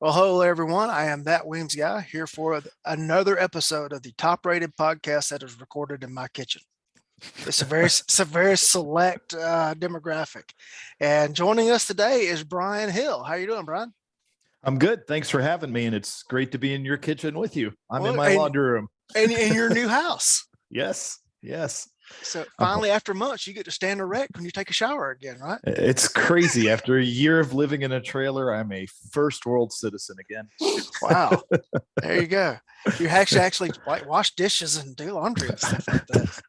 Well, hello everyone. I am that Weems guy here for another episode of the top-rated podcast that is recorded in my kitchen. It's a very select demographic, and joining us today is Brian Hill. How you doing, Brian? I'm good. Thanks for having me, and it's great to be in your kitchen with you. I'm in Well, my laundry room. and in your new house. Yes. So finally, after months, you get to stand erect when you take a shower again, right? It's crazy. After a year of living in a trailer, I'm a first world citizen again. Wow. There you go. You actually like wash dishes and do laundry and stuff like that.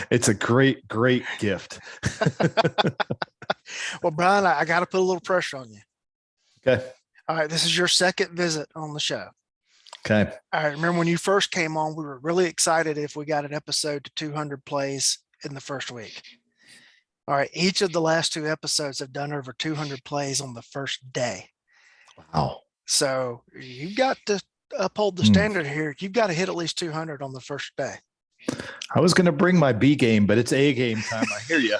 It's a great gift. Well, Brian, I got to put a little pressure on you. Okay. All right. This is your second visit on the show. Okay. All right. Remember when you first came on, we were really excited if we got an episode to 200 plays in the first week. All right. Each of the last two episodes have done over 200 plays on the first day. Wow. So you've got to uphold the standard here. You've got to hit at least 200 on the first day. I was going to bring my B game, but it's A game time. I hear you.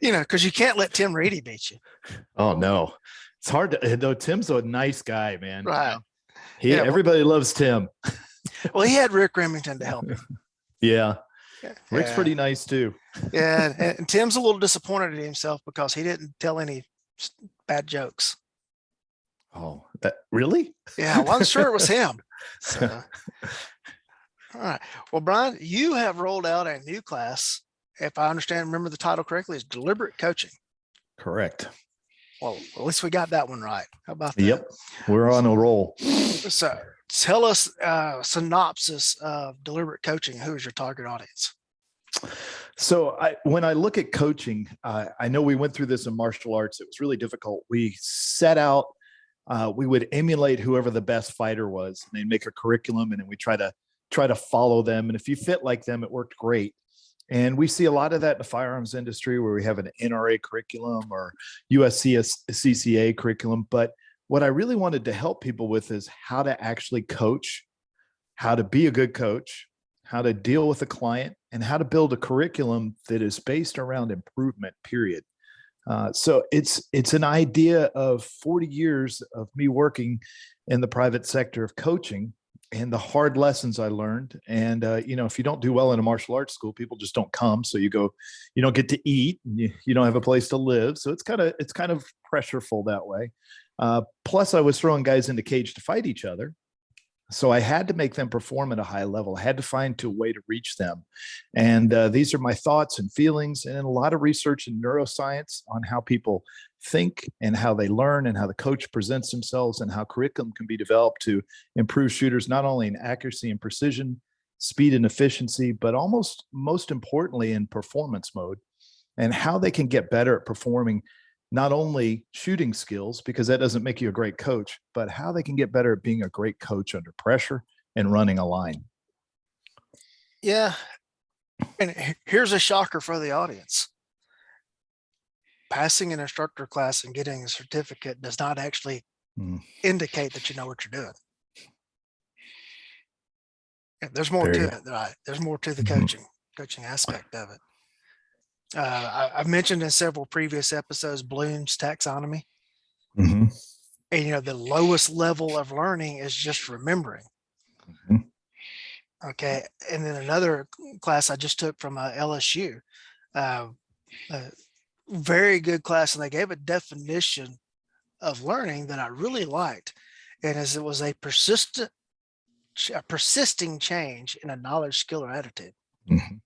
Because you can't let Tim Reedy beat you. Oh, no. It's hard to, though. Tim's a nice guy, man. Right. Everybody loves Tim. Well, he had Rick Remington to help him. Yeah. Rick's pretty nice too. Yeah. And Tim's a little disappointed in himself because he didn't tell any bad jokes. Oh, that really? Yeah. Well, I'm sure it was him. So. All right. Well, Brian, you have rolled out a new class. If I remember the title correctly, is deliberate coaching. Correct. Well, at least we got that one right. How about that? Yep. We're on a roll. So tell us a synopsis of deliberate coaching. Who is your target audience? So when I look at coaching, I know we went through this in martial arts. It was really difficult. We set out, we would emulate whoever the best fighter was. And they'd make a curriculum, and then we try to follow them. And if you fit like them, it worked great. And we see a lot of that in the firearms industry where we have an NRA curriculum or USCCA curriculum. But what I really wanted to help people with is how to actually coach, how to be a good coach, how to deal with a client, and how to build a curriculum that is based around improvement, period. So it's an idea of 40 years of me working in the private sector of coaching and the hard lessons I learned. And, if you don't do well in a martial arts school, people just don't come. So you don't get to eat, and you don't have a place to live. So it's kind of pressureful that way. Plus I was throwing guys in the cage to fight each other. So I had to make them perform at a high level. I had to find a way to reach them. And these are my thoughts and feelings, and a lot of research in neuroscience on how people think and how they learn and how the coach presents themselves and how curriculum can be developed to improve shooters, not only in accuracy and precision, speed and efficiency, but almost most importantly in performance mode, and how they can get better at performing not only shooting skills, because that doesn't make you a great coach, but how they can get better at being a great coach under pressure and running a line. Yeah. And here's a shocker for the audience. Passing an instructor class and getting a certificate does not actually indicate that you know what you're doing. Yeah, there's more to it, right? There's more to the coaching aspect of it. I've mentioned in several previous episodes Bloom's taxonomy. Mm-hmm. And the lowest level of learning is just remembering. Mm-hmm. Okay. And then another class I just took from LSU, very good class, and they gave a definition of learning that I really liked, and as it was a persisting change in a knowledge, skill, or attitude. Mm-hmm.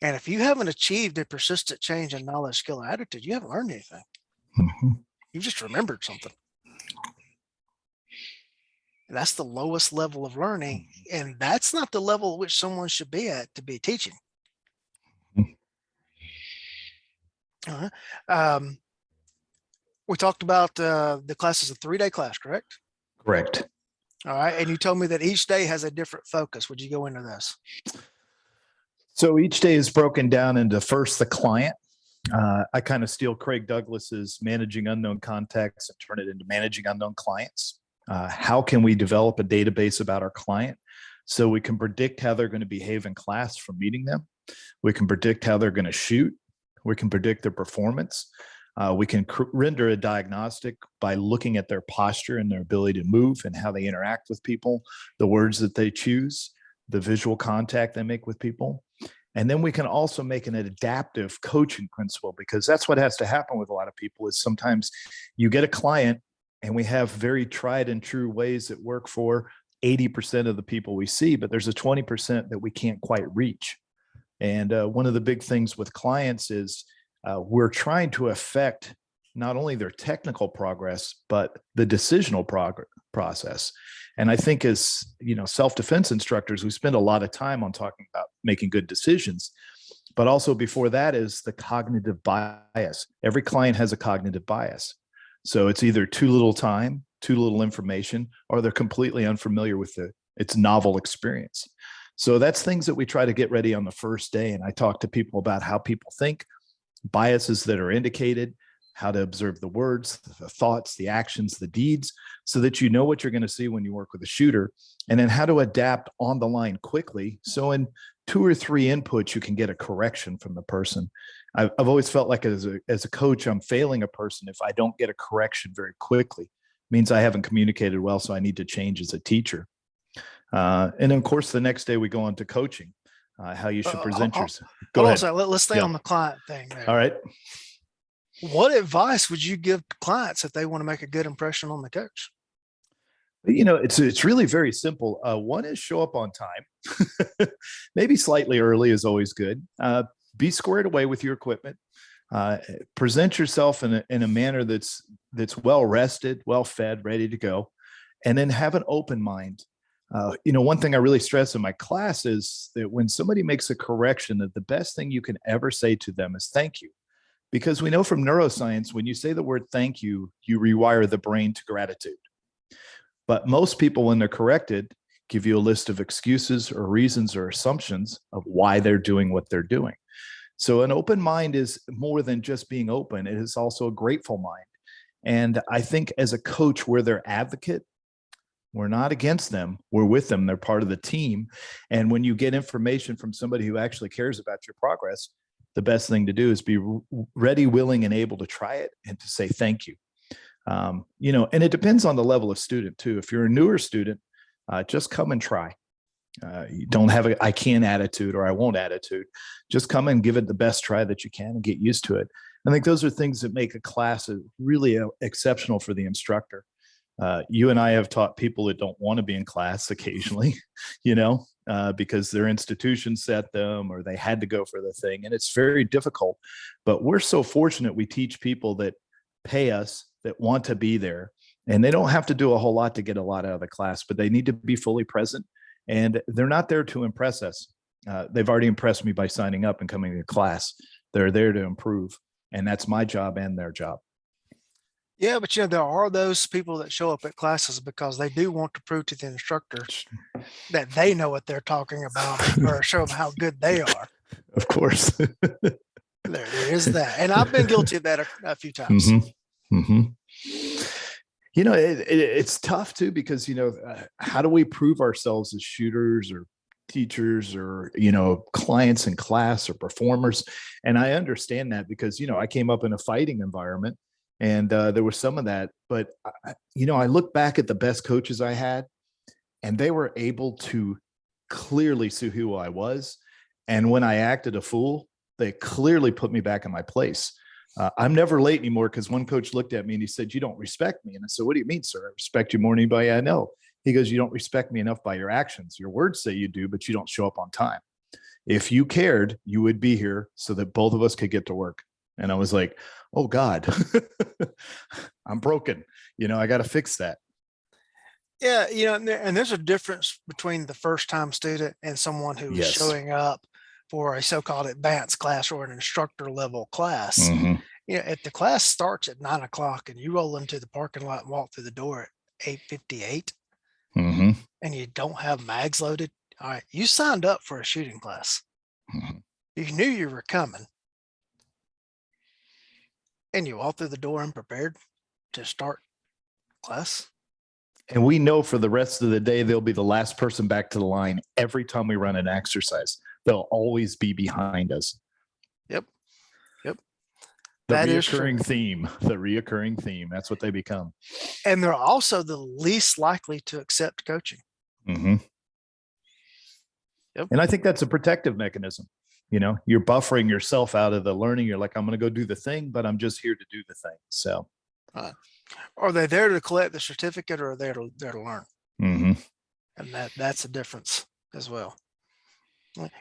And if you haven't achieved a persistent change in knowledge, skill, or attitude, you haven't learned anything. Mm-hmm. You've just remembered something. And that's the lowest level of learning, and that's not the level at which someone should be at to be teaching. We talked about the class is a 3-day class, correct? Correct. All right. And you told me that each day has a different focus. Would you go into this? So each day is broken down into first the client. I kind of steal Craig Douglas's managing unknown contacts and turn it into managing unknown clients. How can we develop a database about our client so we can predict how they're going to behave in class from meeting them? We can predict how they're going to shoot. We can predict their performance. We can render a diagnostic by looking at their posture and their ability to move and how they interact with people, the words that they choose, the visual contact they make with people. And then we can also make an adaptive coaching principle, because that's what has to happen with a lot of people is sometimes you get a client and we have very tried and true ways that work for 80% of the people we see, but there's a 20% that we can't quite reach. And one of the big things with clients is we're trying to affect not only their technical progress, but the decisional process. And I think as, self-defense instructors, we spend a lot of time on talking about making good decisions, but also before that is the cognitive bias. Every client has a cognitive bias. So it's either too little time, too little information, or they're completely unfamiliar with its novel experience. So that's things that we try to get ready on the first day. And I talk to people about how people think, biases that are indicated, how to observe the words, the thoughts, the actions, the deeds, so that you know what you're going to see when you work with a shooter, and then how to adapt on the line quickly. So in 2 or 3 inputs, you can get a correction from the person. I've always felt like as a coach, I'm failing a person if I don't get a correction very quickly. It means I haven't communicated well, so I need to change as a teacher. And of course, the next day we go on to coaching, how you should present yourself. Go ahead. Let's stay on the client thing there. All right. What advice would you give to clients if they want to make a good impression on the coach? It's really very simple. One is show up on time. Maybe slightly early is always good. Be squared away with your equipment. Present yourself in a manner that's well rested, well fed, ready to go, and then have an open mind. One thing I really stress in my class is that when somebody makes a correction, that the best thing you can ever say to them is thank you. Because we know from neuroscience, when you say the word thank you, you rewire the brain to gratitude. But most people, when they're corrected, give you a list of excuses or reasons or assumptions of why they're doing what they're doing. So an open mind is more than just being open. It is also a grateful mind. And I think as a coach, we're their advocate. We're not against them. We're with them. They're part of the team. And when you get information from somebody who actually cares about your progress, the best thing to do is be ready, willing, and able to try it and to say thank you. And it depends on the level of student too. If you're a newer student, just come and try. You don't have a I can attitude or I won't attitude. Just come and give it the best try that you can and get used to it. I think those are things that make a class really exceptional for the instructor. You and I have taught people that don't want to be in class occasionally, because their institution set them or they had to go for the thing. And it's very difficult. But we're so fortunate we teach people that pay us, that want to be there. And they don't have to do a whole lot to get a lot out of the class, but they need to be fully present. And they're not there to impress us. They've already impressed me by signing up and coming to class. They're there to improve. And that's my job and their job. Yeah, but there are those people that show up at classes because they do want to prove to the instructor that they know what they're talking about or show them how good they are. Of course. There is that. And I've been guilty of that a few times. Mm-hmm. Mm-hmm. It's tough too, because, how do we prove ourselves as shooters or teachers or, clients in class or performers? And I understand that because, I came up in a fighting environment. And there was some of that, but I look back at the best coaches I had, and they were able to clearly see who I was. And when I acted a fool, they clearly put me back in my place. I'm never late anymore because one coach looked at me and he said, "You don't respect me." And I said, "What do you mean, sir? I respect you more than anybody I know." He goes, "You don't respect me enough by your actions. Your words say you do, but you don't show up on time. If you cared, you would be here so that both of us could get to work." And I was like, oh God, I'm broken. I got to fix that. Yeah. And there's a difference between the first time student and someone who is showing up for a so-called advanced class or an instructor level class. Mm-hmm. If the class starts at 9:00 and you roll into the parking lot and walk through the door at 8:58 mm-hmm. and you don't have mags loaded, all right, you signed up for a shooting class. Mm-hmm. You knew you were coming. And you walk through the door unprepared to start class. And we know for the rest of the day, they'll be the last person back to the line every time we run an exercise. They'll always be behind us. Yep. The That is true. reoccurring theme, the reoccurring theme. That's what they become. And they're also the least likely to accept coaching. Mm-hmm. Yep. And I think that's a protective mechanism. You know, you're buffering yourself out of the learning. You're like, I'm going to go do the thing, but I'm just here to do the thing. So, are they there to collect the certificate, or are they there to learn? mm-hmm. And that's a difference as well.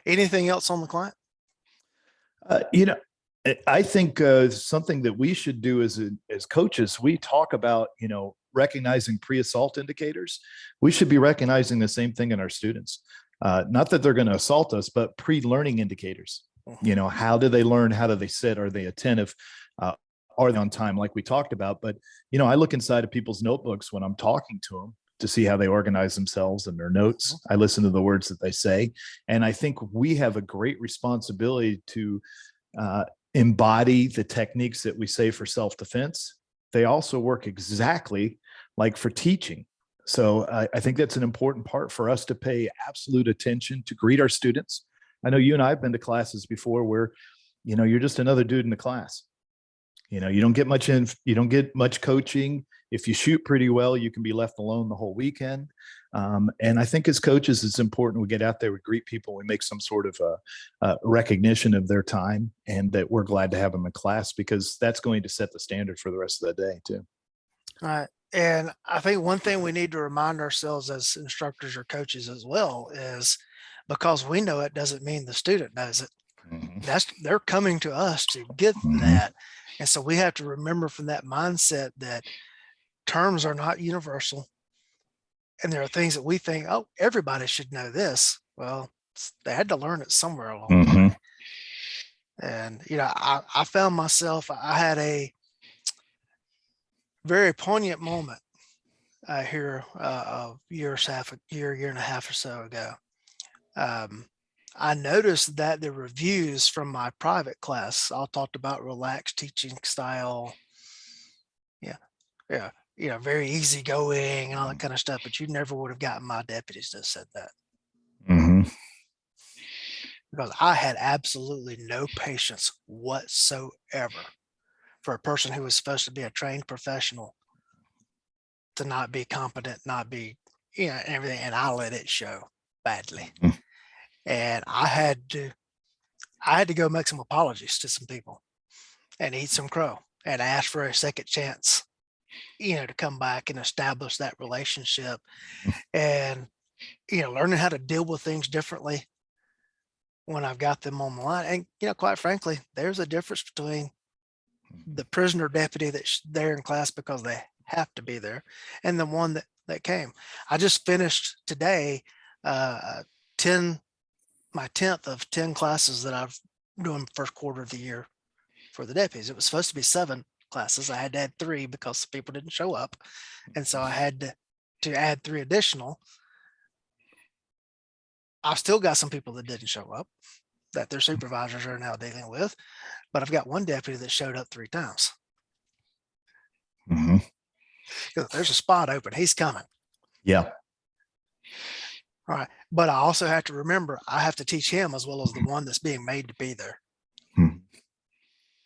Anything else on the client? You know, I think something that we should do as coaches, we talk about, you know, recognizing pre-assault indicators. We should be recognizing the same thing in our students. Not that they're going to assault us, but pre-learning indicators. You know, how do they learn? How do they sit? Are they attentive? Are they on time, like we talked about? But, you know, I look inside of people's notebooks when I'm talking to them to see how they organize themselves and their notes. I listen to the words that they say. And I think we have a great responsibility to embody the techniques that we say for self-defense. They also work exactly like for teaching. So I think that's an important part for us to pay absolute attention to, greet our students. I know you and I have been to classes before where, you know, you're just another dude in the class. You know, you don't get much coaching. If you shoot pretty well, you can be left alone the whole weekend. And I think as coaches, it's important we get out there, we greet people, we make some sort of recognition of their time, and that we're glad to have them in class, because that's going to set the standard for the rest of the day too. All right. And I think one thing we need to remind ourselves as instructors or coaches as well is, because we know it doesn't mean the student knows it. Mm-hmm. They're coming to us to get that. And so we have to remember from that mindset that terms are not universal. And there are things that we think, oh, everybody should know this. Well, they had to learn it somewhere along the way. And, you know, I found myself, I had a very poignant moment here a year and a half or so ago. I noticed that the reviews from my private class all talked about relaxed teaching style. Yeah, you know, very easygoing and all that kind of stuff. But you never would have gotten my deputies to have said that. Mm-hmm. Because I had absolutely no patience whatsoever for a person who was supposed to be a trained professional to not be competent, not be, you know, everything. And I let it show badly. And I had to go make some apologies to some people and eat some crow and ask for a second chance, you know, to come back and establish that relationship, and, you know, learning how to deal with things differently when I've got them on the line. And, you know, quite frankly, there's a difference between the prisoner deputy that's there in class because they have to be there, and the one that came. I just finished today my 10th of 10 classes that I've doing first quarter of the year for the deputies. It was supposed to be 7 classes. I had to add 3 because people didn't show up. And so I had to add 3 additional. I've still got some people that didn't show up that their supervisors are now dealing with, but I've got one deputy that showed up 3 times. Mm-hmm. There's a spot open. He's coming. Yeah. All right. But I also have to remember, I have to teach him as well as the one that's being made to be there. Mm-hmm.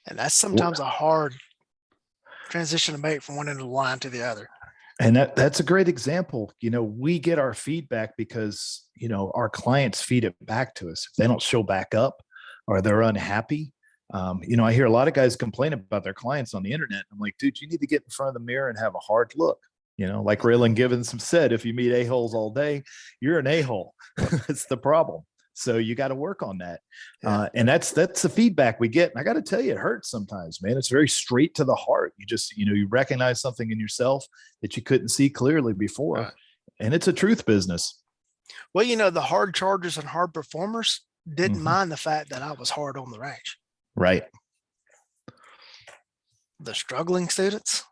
And that's sometimes a hard transition to make from one end of the line to the other. And that's a great example. You know, we get our feedback because, you know, our clients feed it back to us. If they don't show back up or they're unhappy, you know, I hear a lot of guys complain about their clients on the internet. I'm like, dude, you need to get in front of the mirror and have a hard look. You know, like Raylan Givens said, if you meet a-holes all day, you're an a-hole. That's the problem. So you got to work on that. Yeah. And that's the feedback we get. And I got to tell you, it hurts sometimes, man. It's very straight to the heart. You just, you know, you recognize something in yourself that you couldn't see clearly before. Right. And it's a truth business. Well, you know, the hard chargers and hard performers didn't mind the fact that I was hard on the range. Right. The struggling students,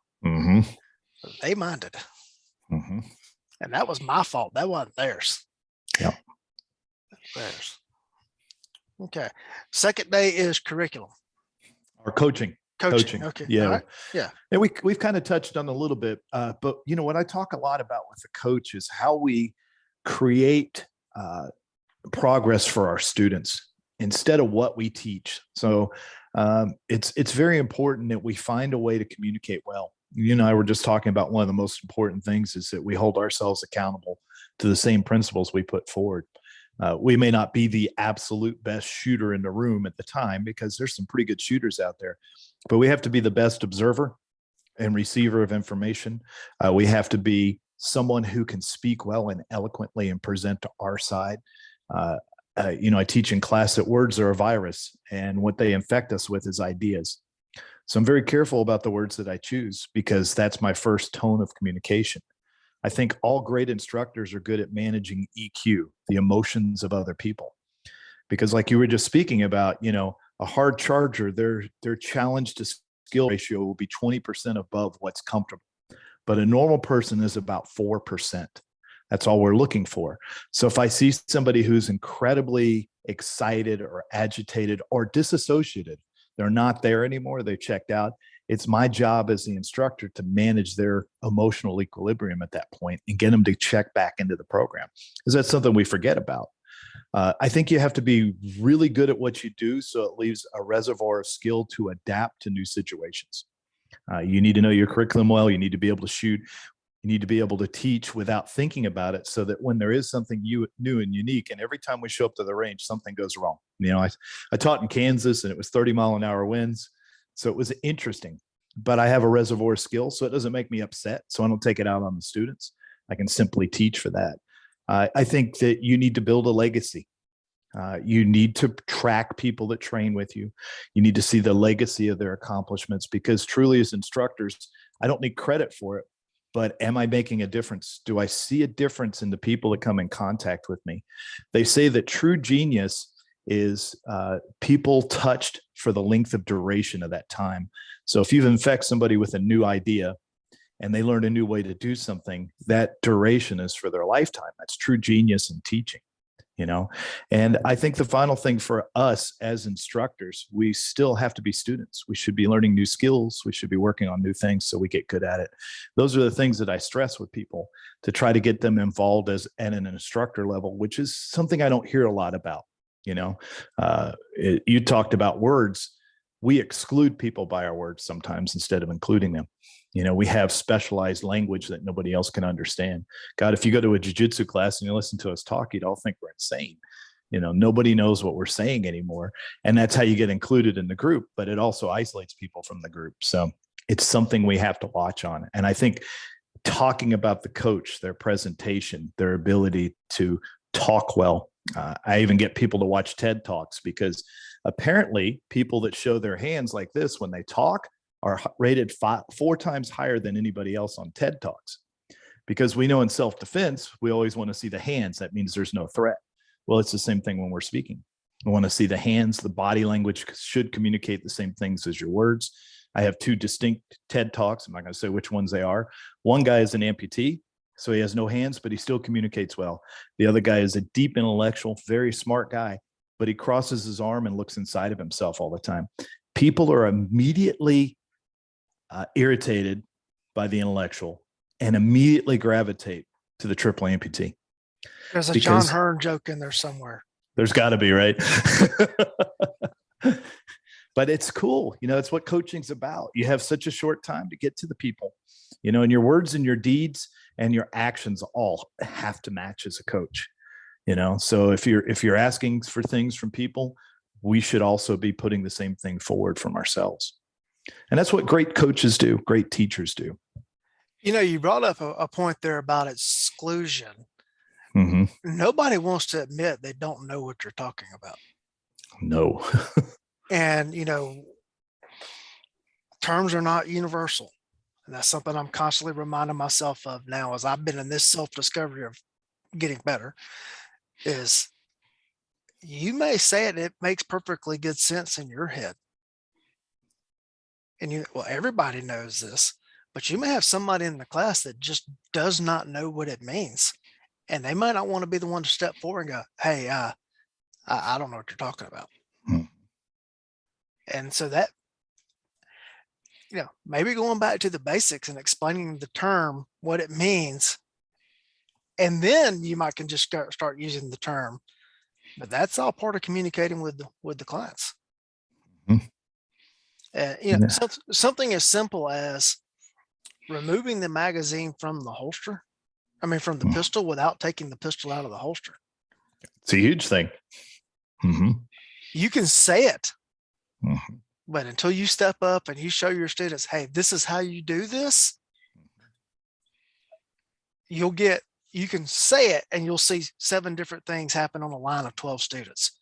they minded. And that was my fault. That wasn't theirs. Yeah. Theirs. Okay. Second day is curriculum. Or coaching. Okay. Yeah. All right. Yeah. And we've kind of touched on a little bit, but you know, what I talk a lot about with the coach is how we create progress for our students. instead of what we teach. So it's very important that we find a way to communicate well. You and I were just talking about one of the most important things is that we hold ourselves accountable to the same principles we put forward. We may not be the absolute best shooter in the room at the time because there's some pretty good shooters out there, but we have to be the best observer and receiver of information. We have to be someone who can speak well and eloquently and present to our side. I teach in class that words are a virus, and what they infect us with is ideas. So I'm very careful about the words that I choose because that's my first tone of communication. I think all great instructors are good at managing EQ, the emotions of other people. Because like you were just speaking about, a hard charger, their challenge to skill ratio will be 20% above what's comfortable. But a normal person is about 4%. That's all we're looking for. So if I see somebody who's incredibly excited or agitated or disassociated, they're not there anymore, they checked out, it's my job as the instructor to manage their emotional equilibrium at that point and get them to check back into the program. Because that's something we forget about. I think you have to be really good at what you do so it leaves a reservoir of skill to adapt to new situations. You need to know your curriculum well. You need to be able to shoot. You need to be able to teach without thinking about it so that when there is something new and unique, and every time we show up to the range, something goes wrong. I taught in Kansas and it was 30-mile-an-hour winds. So it was interesting, but I have a reservoir of skill, so it doesn't make me upset. So I don't take it out on the students. I can simply teach for that. I think that you need to build a legacy. You need to track people that train with you. You need to see the legacy of their accomplishments because truly as instructors, I don't need credit for it, but am I making a difference? Do I see a difference in the people that come in contact with me? They say that true genius is people touched for the length of duration of that time. So if you infect somebody with a new idea and they learn a new way to do something, that duration is for their lifetime. That's true genius in teaching. And I think the final thing for us as instructors, we still have to be students. We should be learning new skills. We should be working on new things so we get good at it. Those are the things that I stress with people to try to get them involved at an instructor level, which is something I don't hear a lot about. You talked about words. We exclude people by our words sometimes instead of including them. We have specialized language that nobody else can understand. God, if you go to a jiu-jitsu class and you listen to us talk, you'd all think we're insane. Nobody knows what we're saying anymore. And that's how you get included in the group, but it also isolates people from the group. So it's something we have to watch on. And I think talking about the coach, their presentation, their ability to talk well. I even get people to watch TED Talks because apparently people that show their hands like this when they talk are rated 4 times higher than anybody else on TED Talks. Because we know in self-defense, we always want to see the hands. That means there's no threat. Well, it's the same thing when we're speaking. We want to see the hands. The body language should communicate the same things as your words. I have 2 distinct TED Talks. I'm not going to say which ones they are. One guy is an amputee, so he has no hands, but he still communicates well. The other guy is a deep intellectual, very smart guy, but he crosses his arm and looks inside of himself all the time. People are immediately irritated by the intellectual and immediately gravitate to the triple amputee. There's a John Hearn joke in there somewhere. There's got to be, right? But it's cool. It's what coaching's about. You have such a short time to get to the people, and your words and your deeds and your actions all have to match as a coach. So if you're asking for things from people, we should also be putting the same thing forward from ourselves. And that's what great coaches do, great teachers do. You brought up a point there about exclusion. Mm-hmm. Nobody wants to admit they don't know what you're talking about. No. And, terms are not universal. And that's something I'm constantly reminding myself of now as I've been in this self-discovery of getting better is you may say it makes perfectly good sense in your head. And everybody knows this, but you may have somebody in the class that just does not know what it means. And they might not want to be the one to step forward and go, hey, I don't know what you're talking about. And so that, maybe going back to the basics and explaining the term, what it means. And then you might can just start using the term, But that's all part of communicating with the clients. Mhm. Yeah. Something as simple as removing the magazine from the holster. I mean, from the pistol without taking the pistol out of the holster. It's a huge thing. Mm-hmm. You can say it, Mm-hmm. but until you step up and you show your students, hey, this is how you do this, you can say it and you'll see 7 different things happen on a line of 12 students.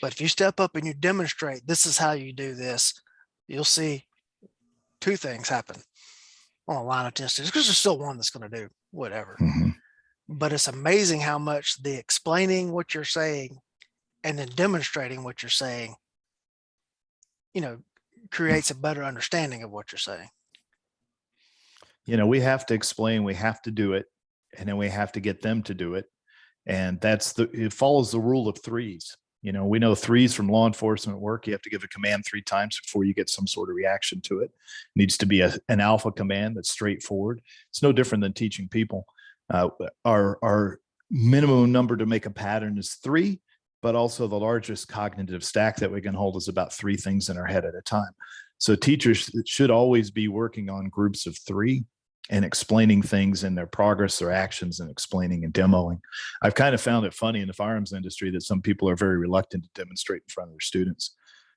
But if you step up and you demonstrate, this is how you do this, you'll see 2 things happen on a line of 10 students, because there's still one that's going to do whatever. Mm-hmm. But it's amazing how much the explaining what you're saying and then demonstrating what you're saying, creates a better understanding of what you're saying. We have to explain, we have to do it, and then we have to get them to do it. And it follows the rule of 3s. We know 3s from law enforcement work. You have to give a command 3 times before you get some sort of reaction to it. It needs to be an alpha command that's straightforward. It's no different than teaching people. Our minimum number to make a pattern is 3, but also the largest cognitive stack that we can hold is about 3 things in our head at a time. So teachers should always be working on groups of 3 and explaining things in their progress, their actions, and explaining and demoing. I've kind of found it funny in the firearms industry that some people are very reluctant to demonstrate in front of their students,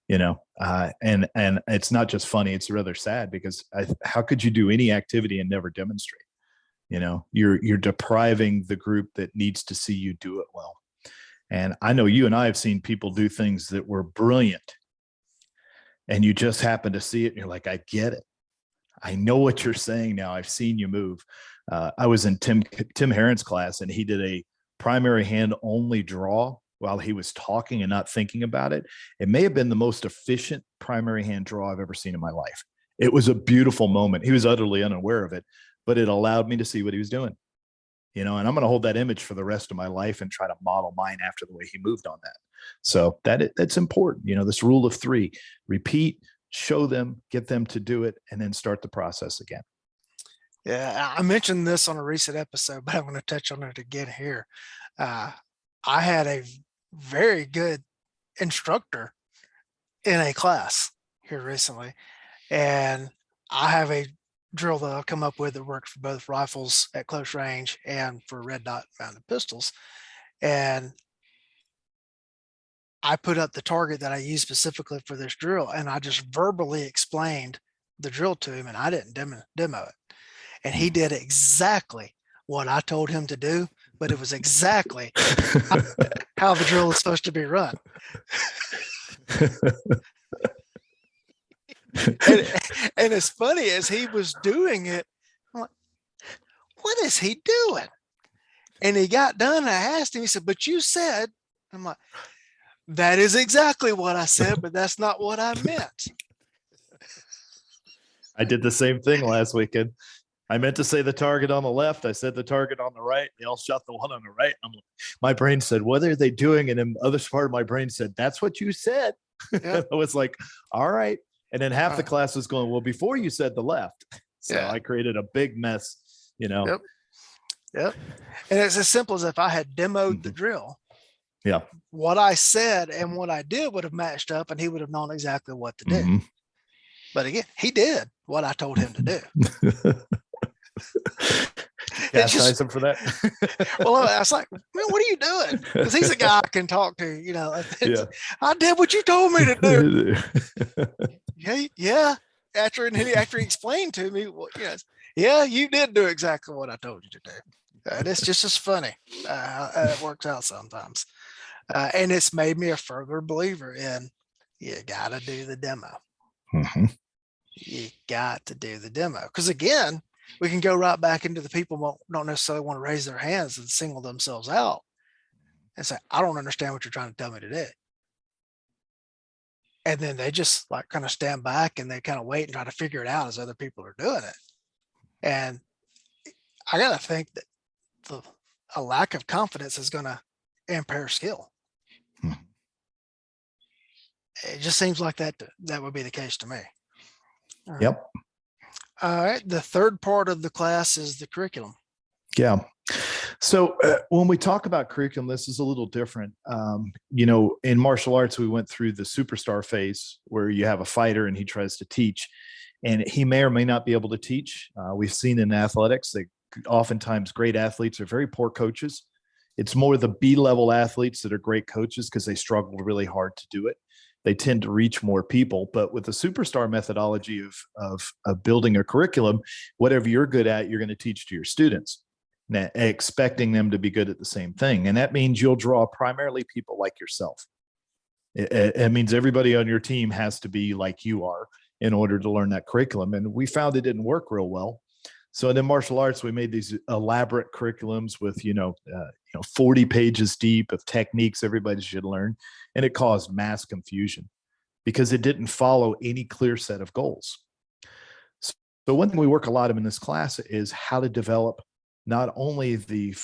and it's not just funny, it's rather sad, because how could you do any activity and never demonstrate? You're depriving the group that needs to see you do it well. And I know you and I have seen people do things that were brilliant, and you just happen to see it and you're like, I get it. I know what you're saying now. I've seen you move. I was in Tim Herron's class, and he did a primary hand only draw while he was talking and not thinking about it. It may have been the most efficient primary hand draw I've ever seen in my life. It was a beautiful moment. He was utterly unaware of it, but it allowed me to see what he was doing. And I'm going to hold that image for the rest of my life and try to model mine after the way he moved on that. So that's important. This rule of 3: repeat, show them, get them to do it, and then start the process again. Yeah, I mentioned this on a recent episode, but I'm going to touch on it again here. I had a very good instructor in a class here recently, and I have a drill that I'll come up with that works for both rifles at close range and for red dot mounted pistols. And I put up the target that I use specifically for this drill, and I just verbally explained the drill to him, and I didn't demo it. And he did exactly what I told him to do, but it was exactly how the drill is supposed to be run. And as funny as he was doing it, I'm like, what is he doing? And he got done, and I asked him, he said, but you said, I'm like, that is exactly what I said, but that's not what I meant. I did the same thing last weekend. I meant to say the target on the left. I said the target on the right. They all shot the one on the right. My brain said, what are they doing? And then the other part of my brain said, that's what you said. Yep. I was like, all right. And then half the class was going, well, before you said the left. So I created a big mess, Yep. And it's as simple as if I had demoed the drill. Yeah. What I said and what I did would have matched up, and he would have known exactly what to do. But again, he did what I told him to do. Chastise him for that. Well, I was like, man, what are you doing? Because he's a guy I can talk to. I did what you told me to do. Yeah. After he explained to me, well, yeah, you did do exactly what I told you to do. And it's just as funny how it works out sometimes. And it's made me a further believer in you got to do the demo. You got to do the demo. Because again, we can go right back into the people who don't necessarily want to raise their hands and single themselves out and say, I don't understand what you're trying to tell me to do. And then they just kind of stand back and they kind of wait and try to figure it out as other people are doing it. And I got to think that a lack of confidence is going to impair skill. It just seems like that would be the case to me. Yep. All right. The third part of the class is the curriculum. Yeah. So when we talk about curriculum, this is a little different. In martial arts, we went through the superstar phase where you have a fighter and he tries to teach, and he may or may not be able to teach. We've seen in athletics that oftentimes great athletes are very poor coaches. It's more the B-level athletes that are great coaches because they struggled really hard to do it. They tend to reach more people. But with the superstar methodology of building a curriculum, whatever you're good at, you're going to teach to your students, expecting them to be good at the same thing. And that means you'll draw primarily people like yourself. It means everybody on your team has to be like you are in order to learn that curriculum. And we found it didn't work real well. So in martial arts, we made these elaborate curriculums with, 40 pages deep of techniques everybody should learn. And it caused mass confusion because it didn't follow any clear set of goals. So one thing we work a lot of in this class is how to develop not only the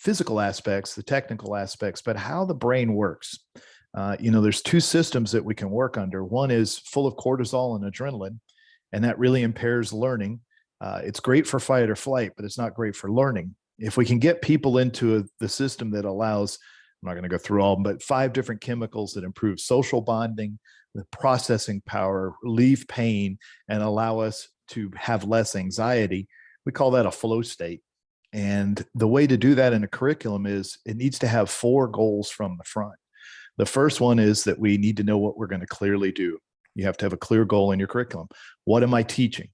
physical aspects, the technical aspects, but how the brain works. There's two systems that we can work under. One is full of cortisol and adrenaline, and that really impairs learning. It's great for fight or flight, but it's not great for learning. If we can get people into the system that allows, I'm not going to go through all, but 5 different chemicals that improve social bonding, the processing power, relieve pain, and allow us to have less anxiety, we call that a flow state. And the way to do that in a curriculum is it needs to have 4 goals from the front. The first one is that we need to know what we're going to clearly do. You have to have a clear goal in your curriculum. What am I teaching?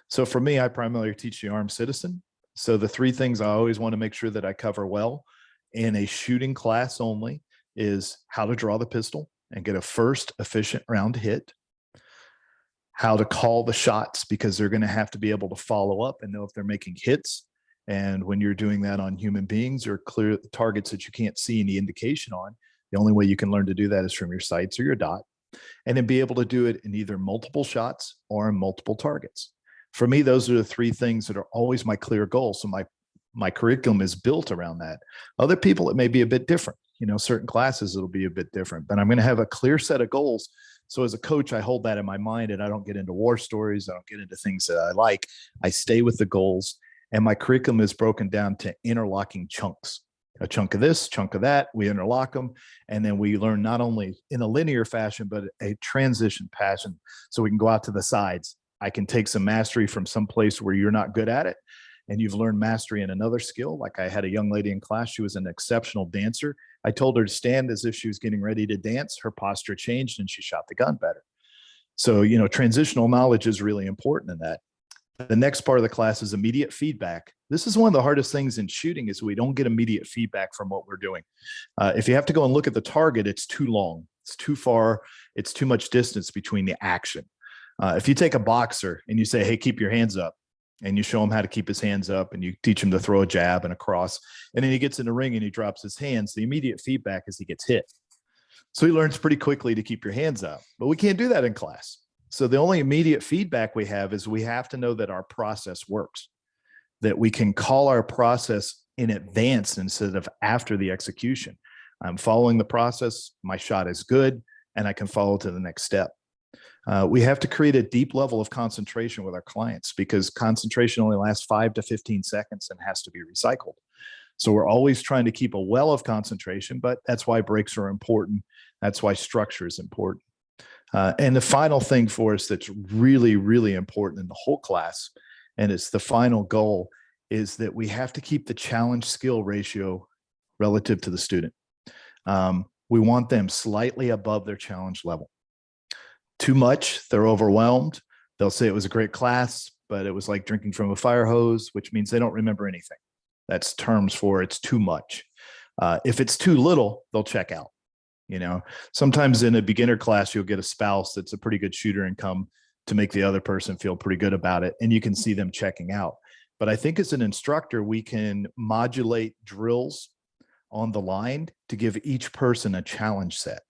So for me, I primarily teach the armed citizen. So the 3 things I always want to make sure that I cover well in a shooting class only is how to draw the pistol and get a first efficient round hit, how to call the shots, because they're going to have to be able to follow up and know if they're making hits. And when you're doing that on human beings or clear targets that you can't see any indication on, the only way you can learn to do that is from your sights or your dot, and then be able to do it in either multiple shots or in multiple targets. For me, those are the 3 things that are always my clear goals. So my curriculum is built around that. Other people, it may be a bit different. Certain classes, it'll be a bit different, but I'm going to have a clear set of goals. So as a coach, I hold that in my mind and I don't get into war stories. I don't get into things that I like. I stay with the goals, and my curriculum is broken down to interlocking chunks. A chunk of this, chunk of that, we interlock them. And then we learn not only in a linear fashion, but a transition fashion. So we can go out to the sides. I can take some mastery from some place where you're not good at it, and you've learned mastery in another skill. Like I had a young lady in class, she was an exceptional dancer. I told her to stand as if she was getting ready to dance. Her posture changed and she shot the gun better. So, transitional knowledge is really important in that. The next part of the class is immediate feedback. This is one of the hardest things in shooting is we don't get immediate feedback from what we're doing. If you have to go and look at the target, it's too long, it's too far, it's too much distance between the action. If you take a boxer and you say, hey, keep your hands up, and you show him how to keep his hands up and you teach him to throw a jab and a cross, and then he gets in the ring and he drops his hands, the immediate feedback is he gets hit. So he learns pretty quickly to keep your hands up, but we can't do that in class. So the only immediate feedback we have is we have to know that our process works, that we can call our process in advance instead of after the execution. I'm following the process, my shot is good, and I can follow to the next step. We have to create a deep level of concentration with our clients because concentration only lasts 5 to 15 seconds and has to be recycled. So we're always trying to keep a well of concentration, but that's why breaks are important. That's why structure is important. And the final thing for us that's really, really important in the whole class, and it's the final goal, is that we have to keep the challenge skill ratio relative to the student. We want them slightly above their challenge level. Too much, they're overwhelmed. They'll say it was a great class, but it was like drinking from a fire hose, which means they don't remember anything. That's terms for it's too much. If it's too little, they'll check out. Sometimes in a beginner class, you'll get a spouse that's a pretty good shooter and come to make the other person feel pretty good about it. And you can see them checking out. But I think as an instructor, we can modulate drills on the line to give each person a challenge set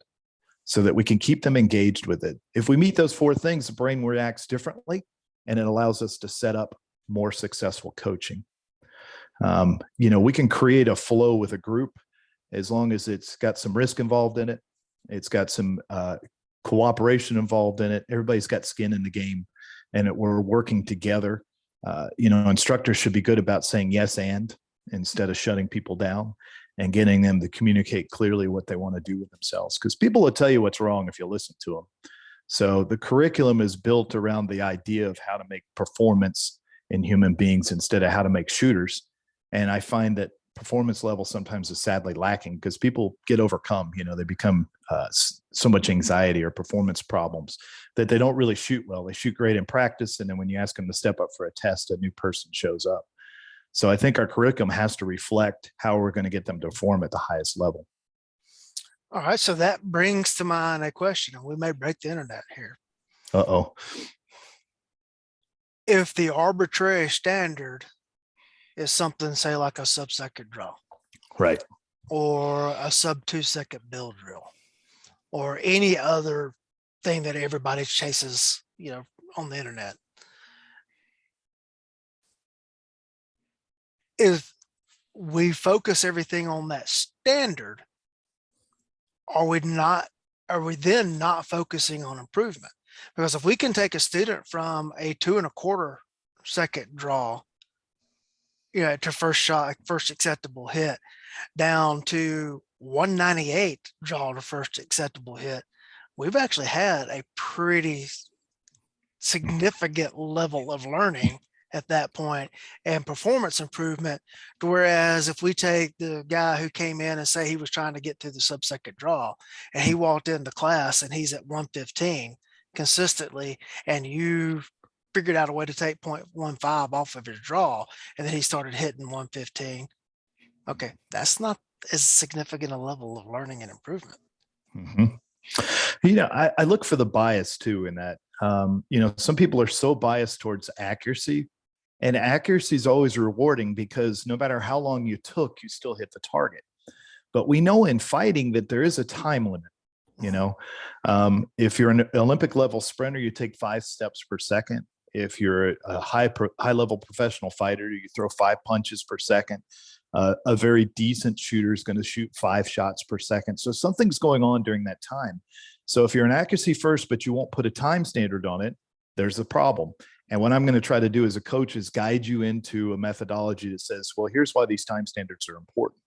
so that we can keep them engaged with it. If we meet those 4 things, the brain reacts differently and it allows us to set up more successful coaching. We can create a flow with a group as long as it's got some risk involved in it. It's got some cooperation involved in it. Everybody's got skin in the game and we're working together. Instructors should be good about saying yes and. instead of shutting people down and getting them to communicate clearly what they want to do with themselves. Because people will tell you what's wrong if you listen to them. So the curriculum is built around the idea of how to make performance in human beings instead of how to make shooters. And I find that performance level sometimes is sadly lacking because people get overcome. They become so much anxiety or performance problems that they don't really shoot well. They shoot great in practice, and then when you ask them to step up for a test, a new person shows up. So I think our curriculum has to reflect how we're going to get them to perform at the highest level. All right, so that brings to mind a question, and we may break the internet here. Uh-oh. If the arbitrary standard is something, say, like a sub-second draw, right, or a sub 2-second build drill, or any other thing that everybody chases, on the internet, if we focus everything on that standard, are we then not focusing on improvement? Because if we can take a student from a 2.25 second draw, to first shot, first acceptable hit, down to 198 draw to first acceptable hit, we've actually had a pretty significant level of learning at that point and performance improvement. Whereas if we take the guy who came in and say he was trying to get to the sub-second draw, and he walked into class and he's at 115 consistently, and you figured out a way to take 0.15 off of his draw, and then he started hitting 115. Okay, that's not as significant a level of learning and improvement. Mm-hmm. I look for the bias too in that. Some people are so biased towards accuracy, and accuracy is always rewarding because no matter how long you took, you still hit the target. But we know in fighting that there is a time limit. If you're an Olympic level sprinter, you take 5 steps per second. If you're a high level professional fighter, you throw 5 punches per second. A very decent shooter is going to shoot 5 shots per second. So something's going on during that time. So if you're an accuracy first, but you won't put a time standard on it, there's a problem. And what I'm going to try to do as a coach is guide you into a methodology that says, well, here's why these time standards are important.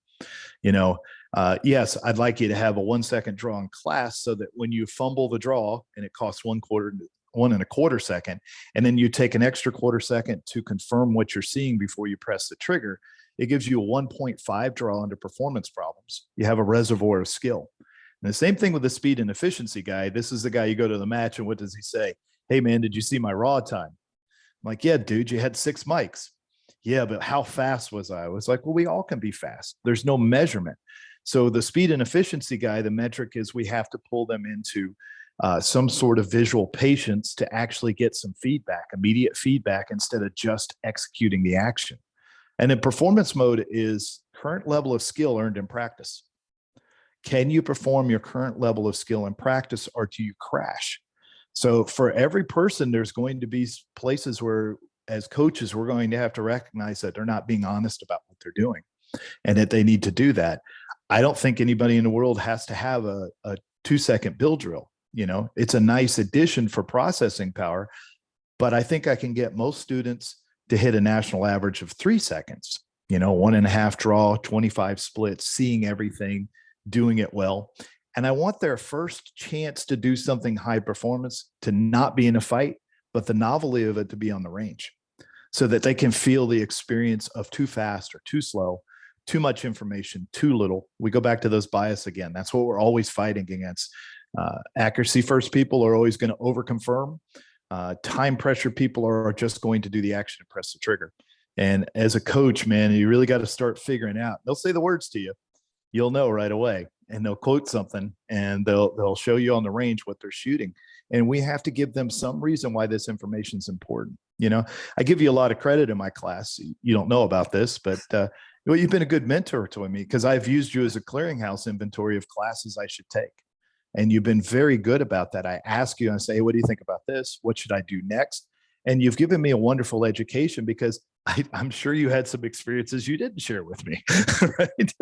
Yes, I'd like you to have a 1 second draw in class so that when you fumble the draw and it costs 1.25 second, and then you take an extra 1/4 second to confirm what you're seeing before you press the trigger, it gives you a 1.5 draw under performance problems. You have a reservoir of skill. And the same thing with the speed and efficiency guy. This is the guy you go to the match, and what does he say? Hey, man, did you see my raw time? I'm like, yeah, dude, you had 6 mics. Yeah, but how fast was I? I was like, well, we all can be fast. There's no measurement. So the speed and efficiency guy, the metric is we have to pull them into some sort of visual patience to actually get some feedback, immediate feedback, instead of just executing the action. And in performance mode is current level of skill earned in practice. Can you perform your current level of skill in practice, or do you crash? So for every person, there's going to be places where, as coaches, we're going to have to recognize that they're not being honest about what they're doing and that they need to do that. I don't think anybody in the world has to have a 2 second build drill. It's a nice addition for processing power, but I think I can get most students to hit a national average of 3 seconds, 1.5 draw, 25 splits, seeing everything, doing it well. And I want their first chance to do something high performance to not be in a fight, but the novelty of it to be on the range, so that they can feel the experience of too fast or too slow, too much information, too little. We go back to those bias again. That's what we're always fighting against. Accuracy first people are always going to overconfirm. Time pressure people are just going to do the action and press the trigger. And as a coach, man, you really got to start figuring out. They'll say the words to you. You'll know right away. And they'll quote something, and they'll show you on the range what they're shooting. And we have to give them some reason why this information is important. I give you a lot of credit in my class. You don't know about this, but you've been a good mentor to me, because I've used you as a clearinghouse inventory of classes I should take. And you've been very good about that. I ask you, I say, hey, what do you think about this? What should I do next? And you've given me a wonderful education, because I'm sure you had some experiences you didn't share with me, right?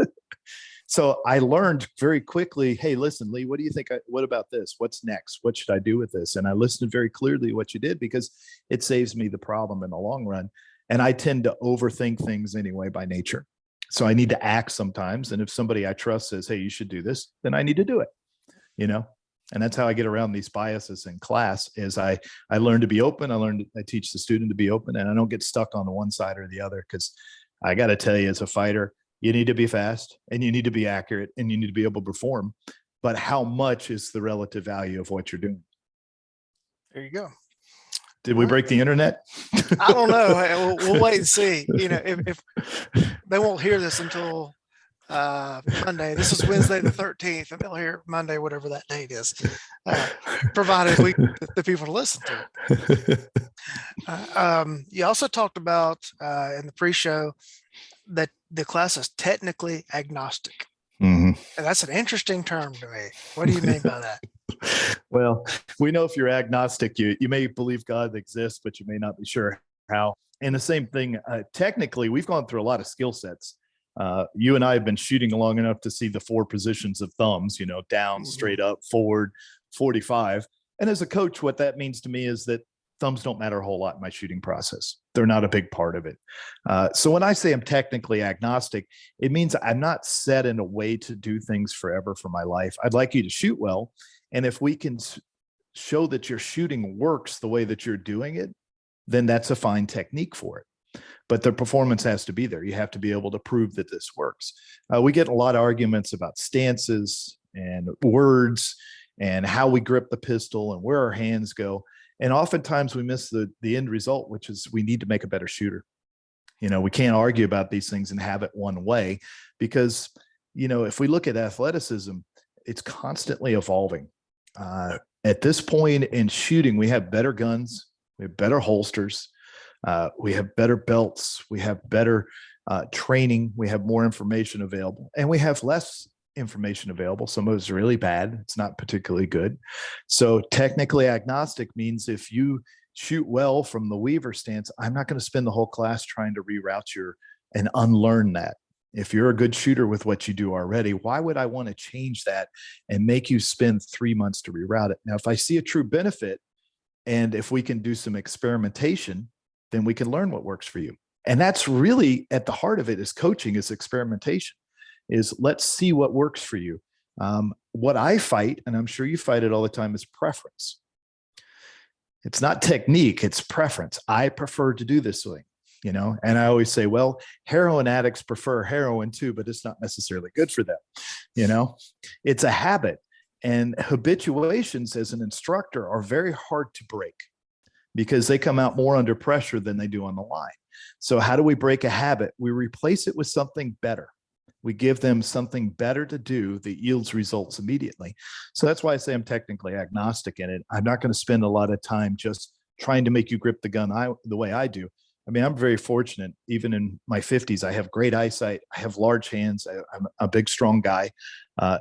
So I learned very quickly, hey, listen, Lee, what do you think? What about this? What's next? What should I do with this? And I listened very clearly to what you did, because it saves me the problem in the long run. And I tend to overthink things anyway by nature. So I need to act sometimes. And if somebody I trust says, hey, you should do this, then I need to do it, you know? And that's how I get around these biases in class is I learn to be open. I teach the student to be open, and I don't get stuck on the one side or the other. Cause I got to tell you, as a fighter, you need to be fast and you need to be accurate and you need to be able to perform. But how much is the relative value of what you're doing? There you go. Did we break the internet? I don't know. We'll wait and see. You know, if they won't hear this until Monday. This is Wednesday the 13th, and they'll hear Monday, whatever that date is, provided we the people to listen to it. You also talked about in the pre-show that the class is technically agnostic. Mm-hmm. And that's an interesting term to me. What do you mean by that? Well, we know if you're agnostic, you may believe God exists, but you may not be sure how. And the same thing, technically, we've gone through a lot of skill sets. You and I have been shooting long enough to see the 4 positions of thumbs, you know, down, straight up, forward, 45. And as a coach, what that means to me is that thumbs don't matter a whole lot in my shooting process. They're not a big part of it. So when I say I'm technically agnostic, it means I'm not set in a way to do things forever for my life. I'd like you to shoot well. And if we can show that your shooting works the way that you're doing it, then that's a fine technique for it. But the performance has to be there. You have to be able to prove that this works. We get a lot of arguments about stances and words and how we grip the pistol and where our hands go. And oftentimes we miss the end result, which is we need to make a better shooter. You know, we can't argue about these things and have it one way because, you know, if we look at athleticism, it's constantly evolving. At this point in shooting, we have better guns, we have better holsters, we have better belts, we have better training, we have more information available, and we have less information available. Some of it's really bad. It's not particularly good. So technically agnostic means if you shoot well from the Weaver stance, I'm not going to spend the whole class trying to reroute and unlearn that. If you're a good shooter with what you do already, why would I want to change that and make you spend 3 months to reroute it? Now, if I see a true benefit and if we can do some experimentation, then we can learn what works for you. And that's really at the heart of it is coaching is experimentation. Is let's see what works for you. What I fight, and I'm sure you fight it all the time, is preference. It's not technique, it's preference. I prefer to do this way, you know? And I always say, well, heroin addicts prefer heroin too, but it's not necessarily good for them. You know, it's a habit. And habituations as an instructor are very hard to break because they come out more under pressure than they do on the line. So how do we break a habit? We replace it with something better. We give them something better to do that yields results immediately. So that's why I say I'm technically agnostic in it. I'm not going to spend a lot of time just trying to make you grip the gun the way I do. I mean, I'm very fortunate. Even in my 50s, I have great eyesight. I have large hands. I'm a big, strong guy.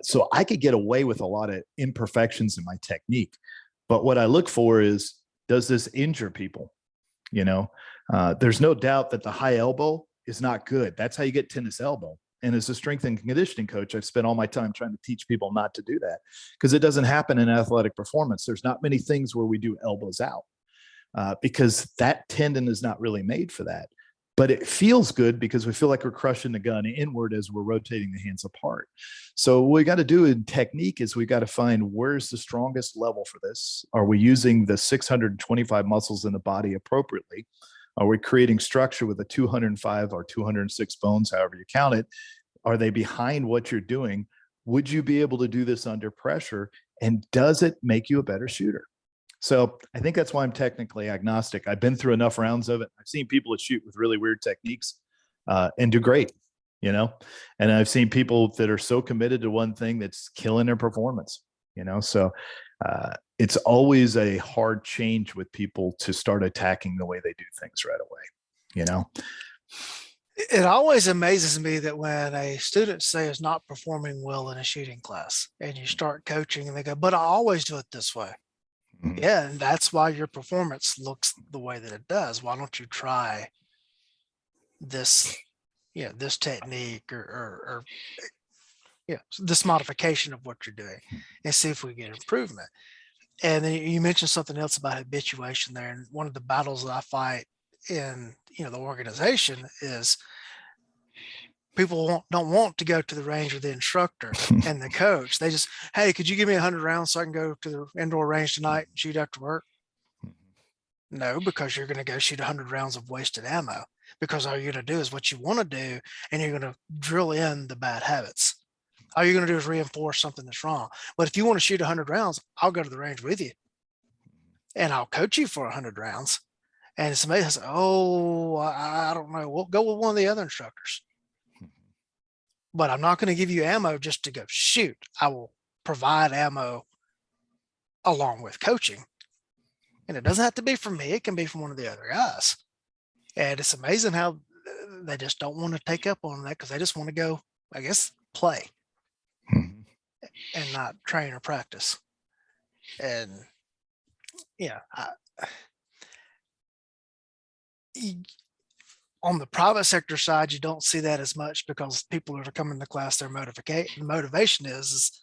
So I could get away with a lot of imperfections in my technique. But what I look for is, does this injure people? You know, there's no doubt that the high elbow is not good. That's how you get tennis elbow. And as a strength and conditioning coach, I've spent all my time trying to teach people not to do that because it doesn't happen in athletic performance. There's not many things where we do elbows out because that tendon is not really made for that. But it feels good because we feel like we're crushing the gun inward as we're rotating the hands apart. So what we got to do in technique is we got to find where's the strongest level for this. Are we using the 625 muscles in the body appropriately? Are we creating structure with a 205 or 206 bones, however you count it? Are they behind what you're doing? Would you be able to do this under pressure? And does it make you a better shooter? So I think that's why I'm technically agnostic. I've been through enough rounds of it. I've seen people that shoot with really weird techniques and do great, you know? And I've seen people that are so committed to one thing that's killing their performance, you know? So it's always a hard change with people to start attacking the way they do things right away, you know? It always amazes me that when a student, say, is not performing well in a shooting class and you start coaching and they go, but I always do it this way. Mm-hmm. Yeah, and that's why your performance looks the way that it does. Why don't you try this, this technique or this modification of what you're doing and see if we get improvement. And then you mentioned something else about habituation there. And one of the battles that I fight in, the organization is People don't want to go to the range with the instructor and the coach. They just, hey, could you give me 100 rounds so I can go to the indoor range tonight and shoot after work? No, because you're going to go shoot 100 rounds of wasted ammo, because all you're going to do is what you want to do, and you're going to drill in the bad habits. All you're going to do is reinforce something that's wrong. But if you want to shoot 100 rounds, I'll go to the range with you and I'll coach you for 100 rounds. And somebody says, oh, I don't know. We'll go with one of the other instructors. But I'm not going to give you ammo just to go shoot. I will provide ammo along with coaching. And it doesn't have to be from me. It can be from one of the other guys. And it's amazing how they just don't want to take up on that, because they just want to go, I guess, play and not train or practice. And yeah, on the private sector side, you don't see that as much, because people that are coming to class, their motivation is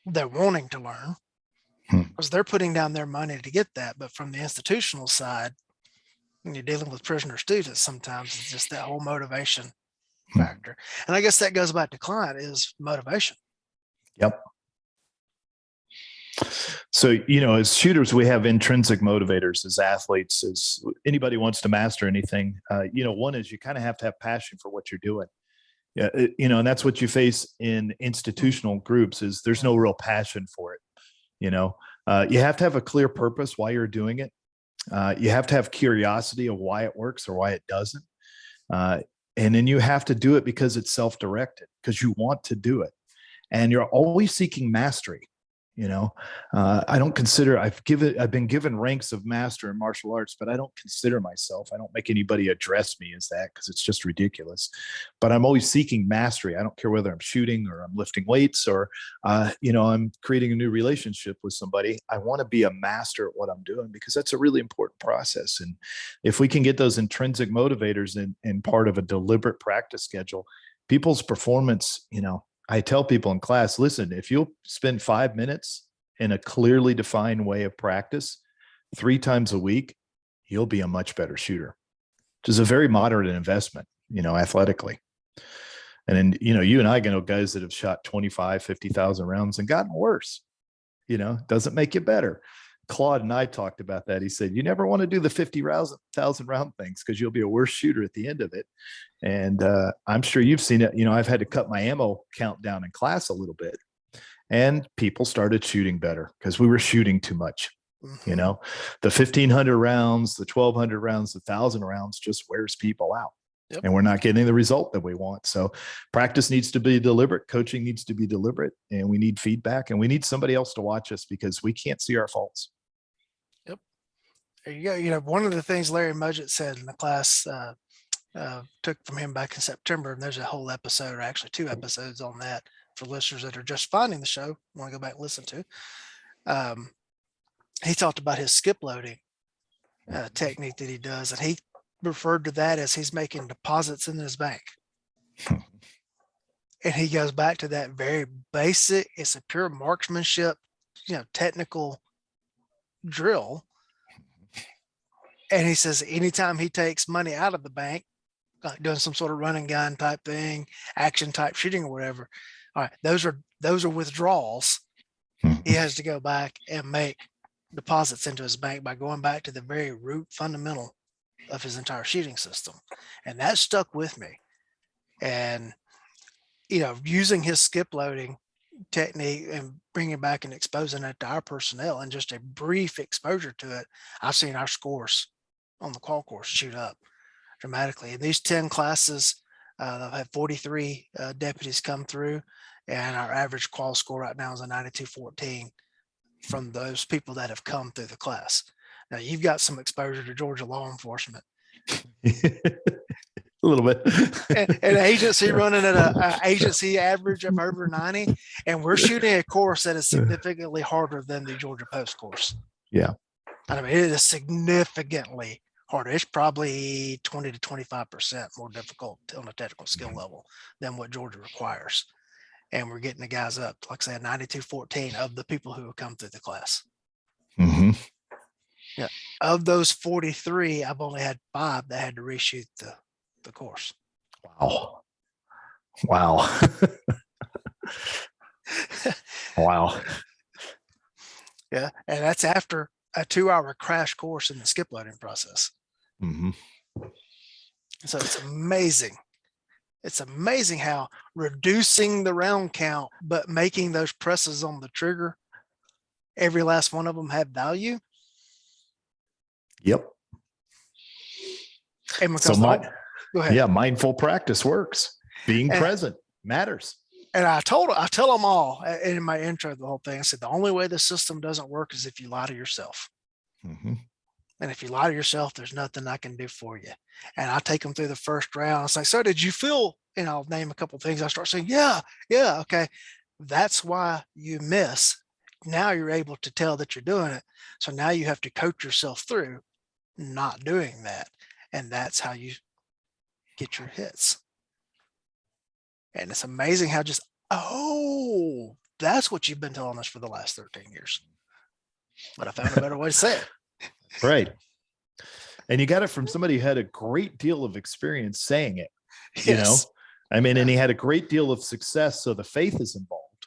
they're wanting to learn, because they're putting down their money to get that. But from the institutional side, when you're dealing with prisoner students, sometimes it's just that whole motivation factor. And I guess that goes back to client is motivation. Yep. So, as shooters, we have intrinsic motivators. As athletes, as anybody wants to master anything, one is you kind of have to have passion for what you're doing. Yeah, and that's what you face in institutional groups, is there's no real passion for it. You have to have a clear purpose why you're doing it. You have to have curiosity of why it works or why it doesn't. And then you have to do it because it's self-directed, because you want to do it. And you're always seeking mastery. I don't consider, I've been given ranks of master in martial arts, but I don't consider myself, I don't make anybody address me as that, because it's just ridiculous. But I'm always seeking mastery. I don't care whether I'm shooting or I'm lifting weights or, I'm creating a new relationship with somebody. I want to be a master at what I'm doing, because that's a really important process. And if we can get those intrinsic motivators in part of a deliberate practice schedule, people's performance, I tell people in class, listen, if you'll spend 5 minutes in a clearly defined way of practice 3 times a week, you'll be a much better shooter, which is a very moderate investment, athletically. And then, you and I know guys that have shot 25, 50,000 rounds and gotten worse, doesn't make you better. Claude and I talked about that. He said, you never want to do the 50,000 round things, because you'll be a worse shooter at the end of it. And I'm sure you've seen it. I've had to cut my ammo count down in class a little bit, and people started shooting better because we were shooting too much. The 1,500 rounds, the 1,200 rounds, the 1,000 rounds just wears people out. Yep. And we're not getting the result that we want. So practice needs to be deliberate. Coaching needs to be deliberate, and we need feedback, and we need somebody else to watch us, because we can't see our faults. Yep. There you go. One of the things Larry Mudgett said in the class, took from him back in September, and there's a whole episode, or actually 2 episodes on that for listeners that are just finding the show, want to go back and listen to. He talked about his skip loading technique that he does, and he referred to that as he's making deposits in his bank. And he goes back to that very basic, it's a pure marksmanship, technical drill. And he says anytime he takes money out of the bank, like doing some sort of run and gun type thing, action type shooting or whatever, all right, those are withdrawals. He has to go back and make deposits into his bank by going back to the very root fundamental of his entire shooting system. And that stuck with me. And, using his skip loading technique and bringing back and exposing it to our personnel, and just a brief exposure to it, I've seen our scores on the qual course shoot up dramatically. In these 10 classes, I've had 43 deputies come through, and our average qual score right now is a 92.14 from those people that have come through the class. Now, you've got some exposure to Georgia law enforcement. A little bit. An agency running at an agency average of over 90, and we're shooting a course that is significantly harder than the Georgia Post course. Yeah. I mean, it is significantly harder. It's probably 20 to 25% more difficult on a technical skill level than what Georgia requires. And we're getting the guys up, like I said, 92.14 of the people who have come through the class. Mm-hmm. Yeah. Of those 43, I've only had 5 that had to reshoot the course. Wow. Wow. Wow. Yeah. And that's after a 2-hour crash course in the skip loading process. Mm-hmm. So it's amazing. It's amazing how reducing the round count, but making those presses on the trigger, every last one of them have value. Yep. And So because go ahead. yeah, mindful practice works. Being present matters. And I tell them all in my intro, the whole thing. I said, the only way the system doesn't work is if you lie to yourself. Mm-hmm. And if you lie to yourself, there's nothing I can do for you. And I take them through the first round. It's like, so did you feel, and I'll name a couple of things. I start saying, yeah, okay. That's why you miss. Now you're able to tell that you're doing it. So now you have to coach yourself through not doing that. And that's how you get your hits. And it's amazing how just, oh, that's what you've been telling us for the last 13 years. But I found a better way to say it. Right. And you got it from somebody who had a great deal of experience saying it, you Yes. know, I mean, and he had a great deal of success. So the faith is involved.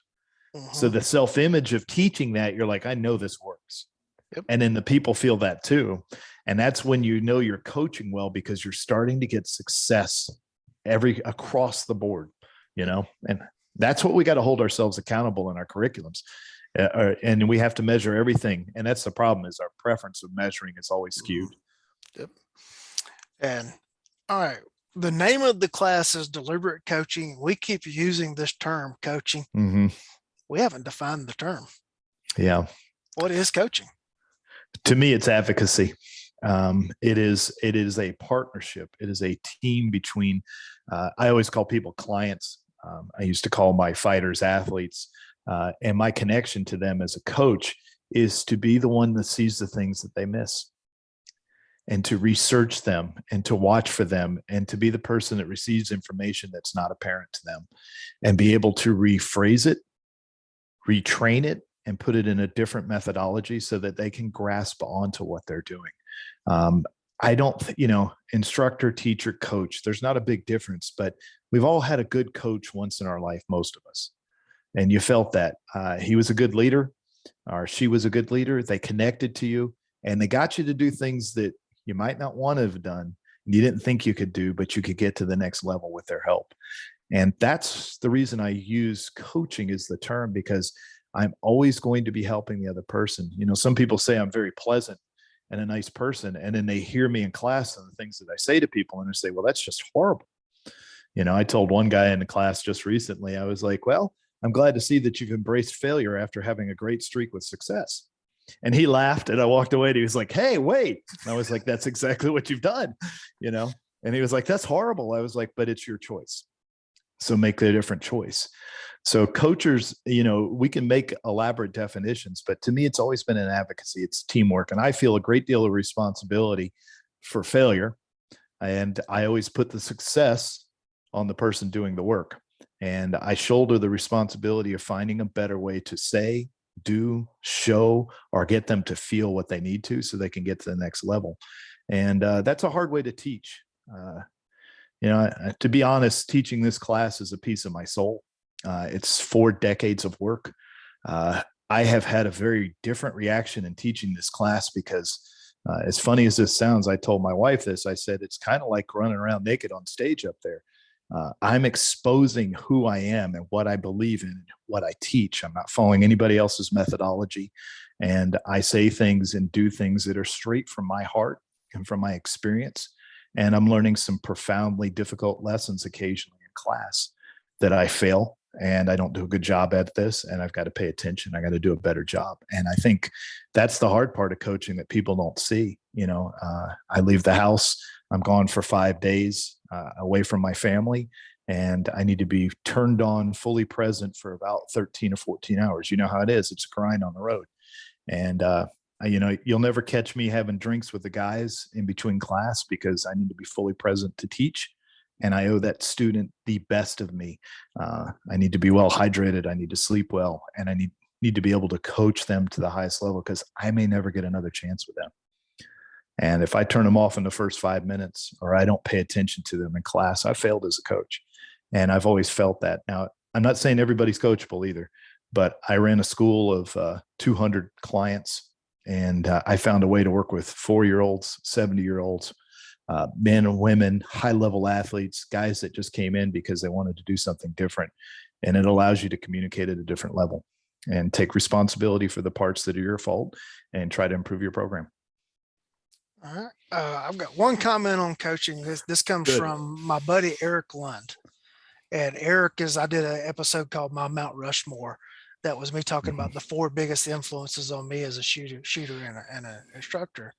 Mm-hmm. So the self-image of teaching that, you're like, I know this works. Yep. And then the people feel that too. And that's when you know you're coaching well, because you're starting to get success across the board, you know, and that's what we got to hold ourselves accountable in our curriculums. And we have to measure everything. And that's the problem, is our preference of measuring is always skewed. Yep. And all right, the name of the class is deliberate coaching. We keep using this term, coaching. Mm-hmm. We haven't defined the term. Yeah. What is coaching? To me, it's advocacy. It is a partnership. It is a team between, I always call people clients. I used to call my fighters athletes, and my connection to them as a coach is to be the one that sees the things that they miss, and to research them and to watch for them, and to be the person that receives information that's not apparent to them, and be able to rephrase it, retrain it, and put it in a different methodology so that they can grasp onto what they're doing. I don't, instructor, teacher, coach, there's not a big difference, but we've all had a good coach once in our life, most of us. And you felt that he was a good leader, or she was a good leader. They connected to you, and they got you to do things that you might not want to have done, and you didn't think you could do, but you could get to the next level with their help. And that's the reason I use coaching as the term, because I'm always going to be helping the other person. Some people say I'm very pleasant and a nice person, and then they hear me in class and the things that I say to people, and they say, well, that's just horrible. I told one guy in the class just recently, I was like, well, I'm glad to see that you've embraced failure after having a great streak with success. And he laughed, and I walked away, and he was like, hey, wait. And I was like, that's exactly what you've done, And he was like, that's horrible. I was like, but it's your choice. So make the different choice. So coaches, we can make elaborate definitions, but to me, it's always been an advocacy. It's teamwork. And I feel a great deal of responsibility for failure. And I always put the success on the person doing the work. And I shoulder the responsibility of finding a better way to say, do, show, or get them to feel what they need to, so they can get to the next level. And that's a hard way to teach. To be honest, teaching this class is a piece of my soul. It's 4 decades of work. I have had a very different reaction in teaching this class, because as funny as this sounds, I told my wife this. I said, it's kind of like running around naked on stage up there. I'm exposing who I am and what I believe in, what I teach. I'm not following anybody else's methodology. And I say things and do things that are straight from my heart and from my experience. And I'm learning some profoundly difficult lessons occasionally in class that I fail, and I don't do a good job at this, and I've got to pay attention. I got to do a better job. And I think that's the hard part of coaching that people don't see. I leave the house, I'm gone for 5 days away from my family, and I need to be turned on, fully present for about 13 or 14 hours. You know how it is. It's a grind on the road. And, you'll never catch me having drinks with the guys in between class, because I need to be fully present to teach. And I owe that student the best of me. I need to be well hydrated. I need to sleep well. And I need to be able to coach them to the highest level, because I may never get another chance with them. And if I turn them off in the first 5 minutes, or I don't pay attention to them in class, I failed as a coach. And I've always felt that. Now, I'm not saying everybody's coachable either, but I ran a school of 200 clients, and I found a way to work with 4-year-olds, 70-year-olds, men and women, high-level athletes, guys that just came in because they wanted to do something different. And it allows you to communicate at a different level and take responsibility for the parts that are your fault and try to improve your program. All right. I've got one comment on coaching. This comes Good. from my buddy Eric Lund. And Eric I did an episode called My Mount Rushmore. That was me talking about the 4 biggest influences on me as a shooter and an instructor.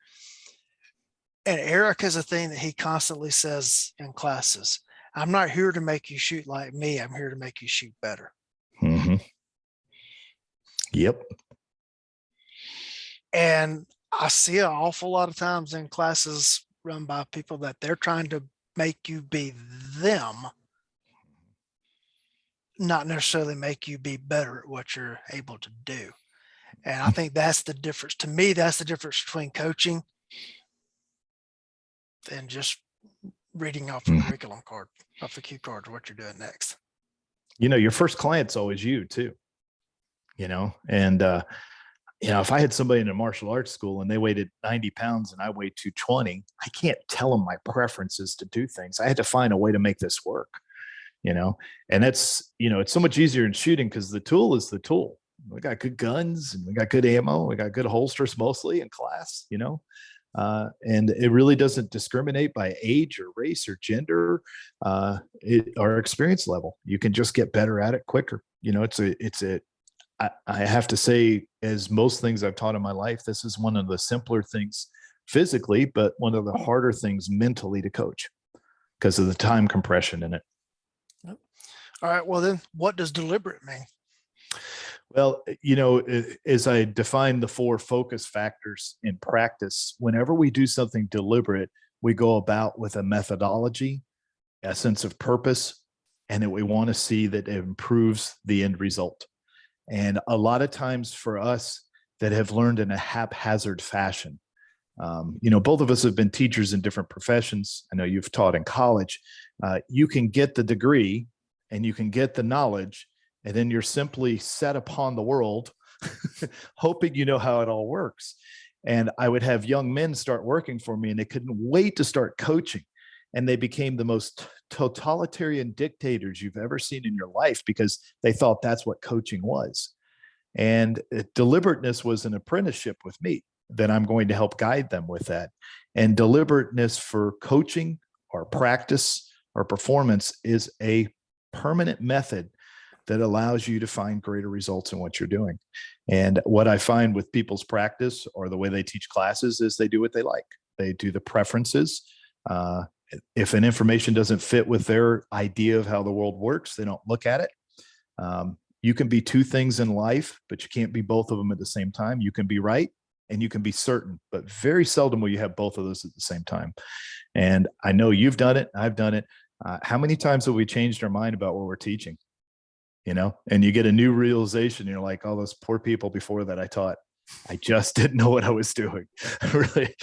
And Eric has a thing that he constantly says in classes: I'm not here to make you shoot like me. I'm here to make you shoot better. Mm-hmm. Yep. And I see an awful lot of times in classes run by people that they're trying to make you be them, not necessarily make you be better at what you're able to do. And I think that's the difference. To me, that's the difference between coaching and just reading off a curriculum card, off the cue card, what you're doing next. Your first client's always you too, and if I had somebody in a martial arts school and they weighed 90 pounds and I weighed 220, I can't tell them my preferences to do things. I had to find a way to make this work, and that's, it's so much easier in shooting because the tool is the tool. We got good guns and we got good ammo. We got good holsters mostly in class, and it really doesn't discriminate by age or race or gender, or experience level. You can just get better at it quicker. I have to say, as most things I've taught in my life, this is one of the simpler things physically, but one of the harder things mentally to coach because of the time compression in it. Yep. All right. Well, then what does deliberate mean? Well, as I define the 4 focus factors in practice, whenever we do something deliberate, we go about with a methodology, a sense of purpose, and that we want to see that it improves the end result. And a lot of times for us that have learned in a haphazard fashion, both of us have been teachers in different professions. I know you've taught in college. You can get the degree and you can get the knowledge, and then you're simply set upon the world, hoping you know how it all works. And I would have young men start working for me and they couldn't wait to start coaching. And they became the most totalitarian dictators you've ever seen in your life because they thought that's what coaching was. And deliberateness was an apprenticeship with me, that I'm going to help guide them with that. And deliberateness for coaching or practice or performance is a permanent method that allows you to find greater results in what you're doing. And what I find with people's practice or the way they teach classes is they do what they like. They do the preferences. If an information doesn't fit with their idea of how the world works, they don't look at it. You can be 2 things in life, but you can't be both of them at the same time. You can be right and you can be certain, but very seldom will you have both of those at the same time. And I know you've done it. I've done it. How many times have we changed our mind about what we're teaching? And you get a new realization. You're like, all those poor people before that I taught, I just didn't know what I was doing. Really,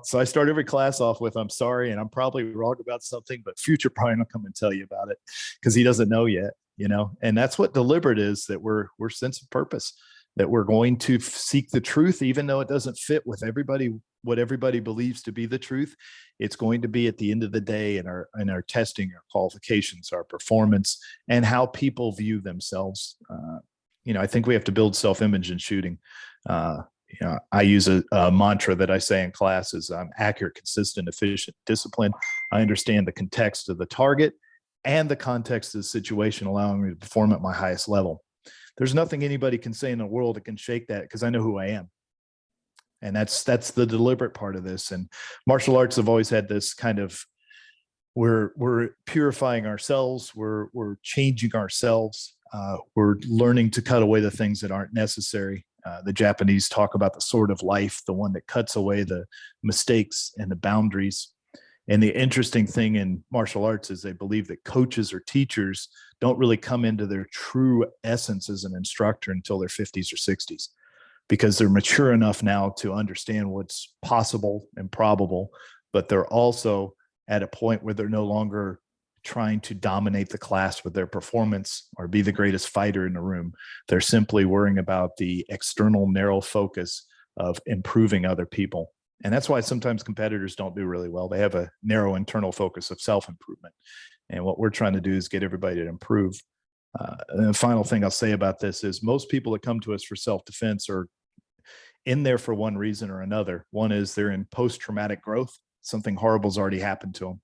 so I start every class off with, I'm sorry, and I'm probably wrong about something, but future Brian will come and tell you about it because he doesn't know yet, and that's what deliberate is, that we're sense of purpose, that we're going to seek the truth, even though it doesn't fit with everybody, what everybody believes to be the truth. It's going to be at the end of the day in our testing, our qualifications, our performance, and how people view themselves. I think we have to build self-image in shooting. I use a mantra that I say in classes: I'm accurate, consistent, efficient, disciplined. I understand the context of the target and the context of the situation, allowing me to perform at my highest level. There's nothing anybody can say in the world that can shake that, because I know who I am. And that's the deliberate part of this. And martial arts have always had this kind of, we're purifying ourselves, we're changing ourselves, we're learning to cut away the things that aren't necessary. The Japanese talk about the sword of life, the one that cuts away the mistakes and the boundaries. And the interesting thing in martial arts is they believe that coaches or teachers don't really come into their true essence as an instructor until their 50s or 60s, because they're mature enough now to understand what's possible and probable, but they're also at a point where they're no longer trying to dominate the class with their performance or be the greatest fighter in the room. They're simply worrying about the external narrow focus of improving other people. And that's why sometimes competitors don't do really well. They have a narrow internal focus of self-improvement. And what we're trying to do is get everybody to improve. And the final thing I'll say about this is most people that come to us for self-defense are in there for one reason or another. One is they're in post-traumatic growth. Something horrible's already happened to them.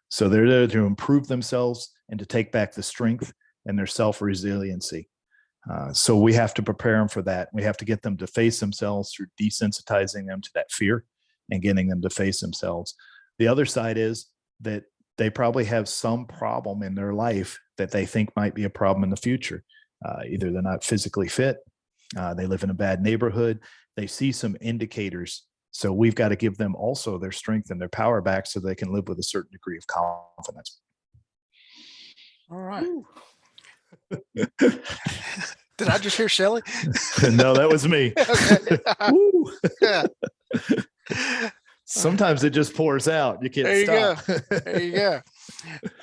So they're there to improve themselves and to take back the strength and their self-resiliency. So we have to prepare them for that. We have to get them to face themselves through desensitizing them to that fear and getting them to face themselves. The other side is that they probably have some problem in their life that they think might be a problem in the future. Either they're not physically fit, they live in a bad neighborhood, they see some indicators. So we've got to give them also their strength and their power back so they can live with a certain degree of confidence. All right. Did I just hear Shelley? No, that was me. Okay. Woo. Yeah. Sometimes it just pours out. You can't stop. There you go.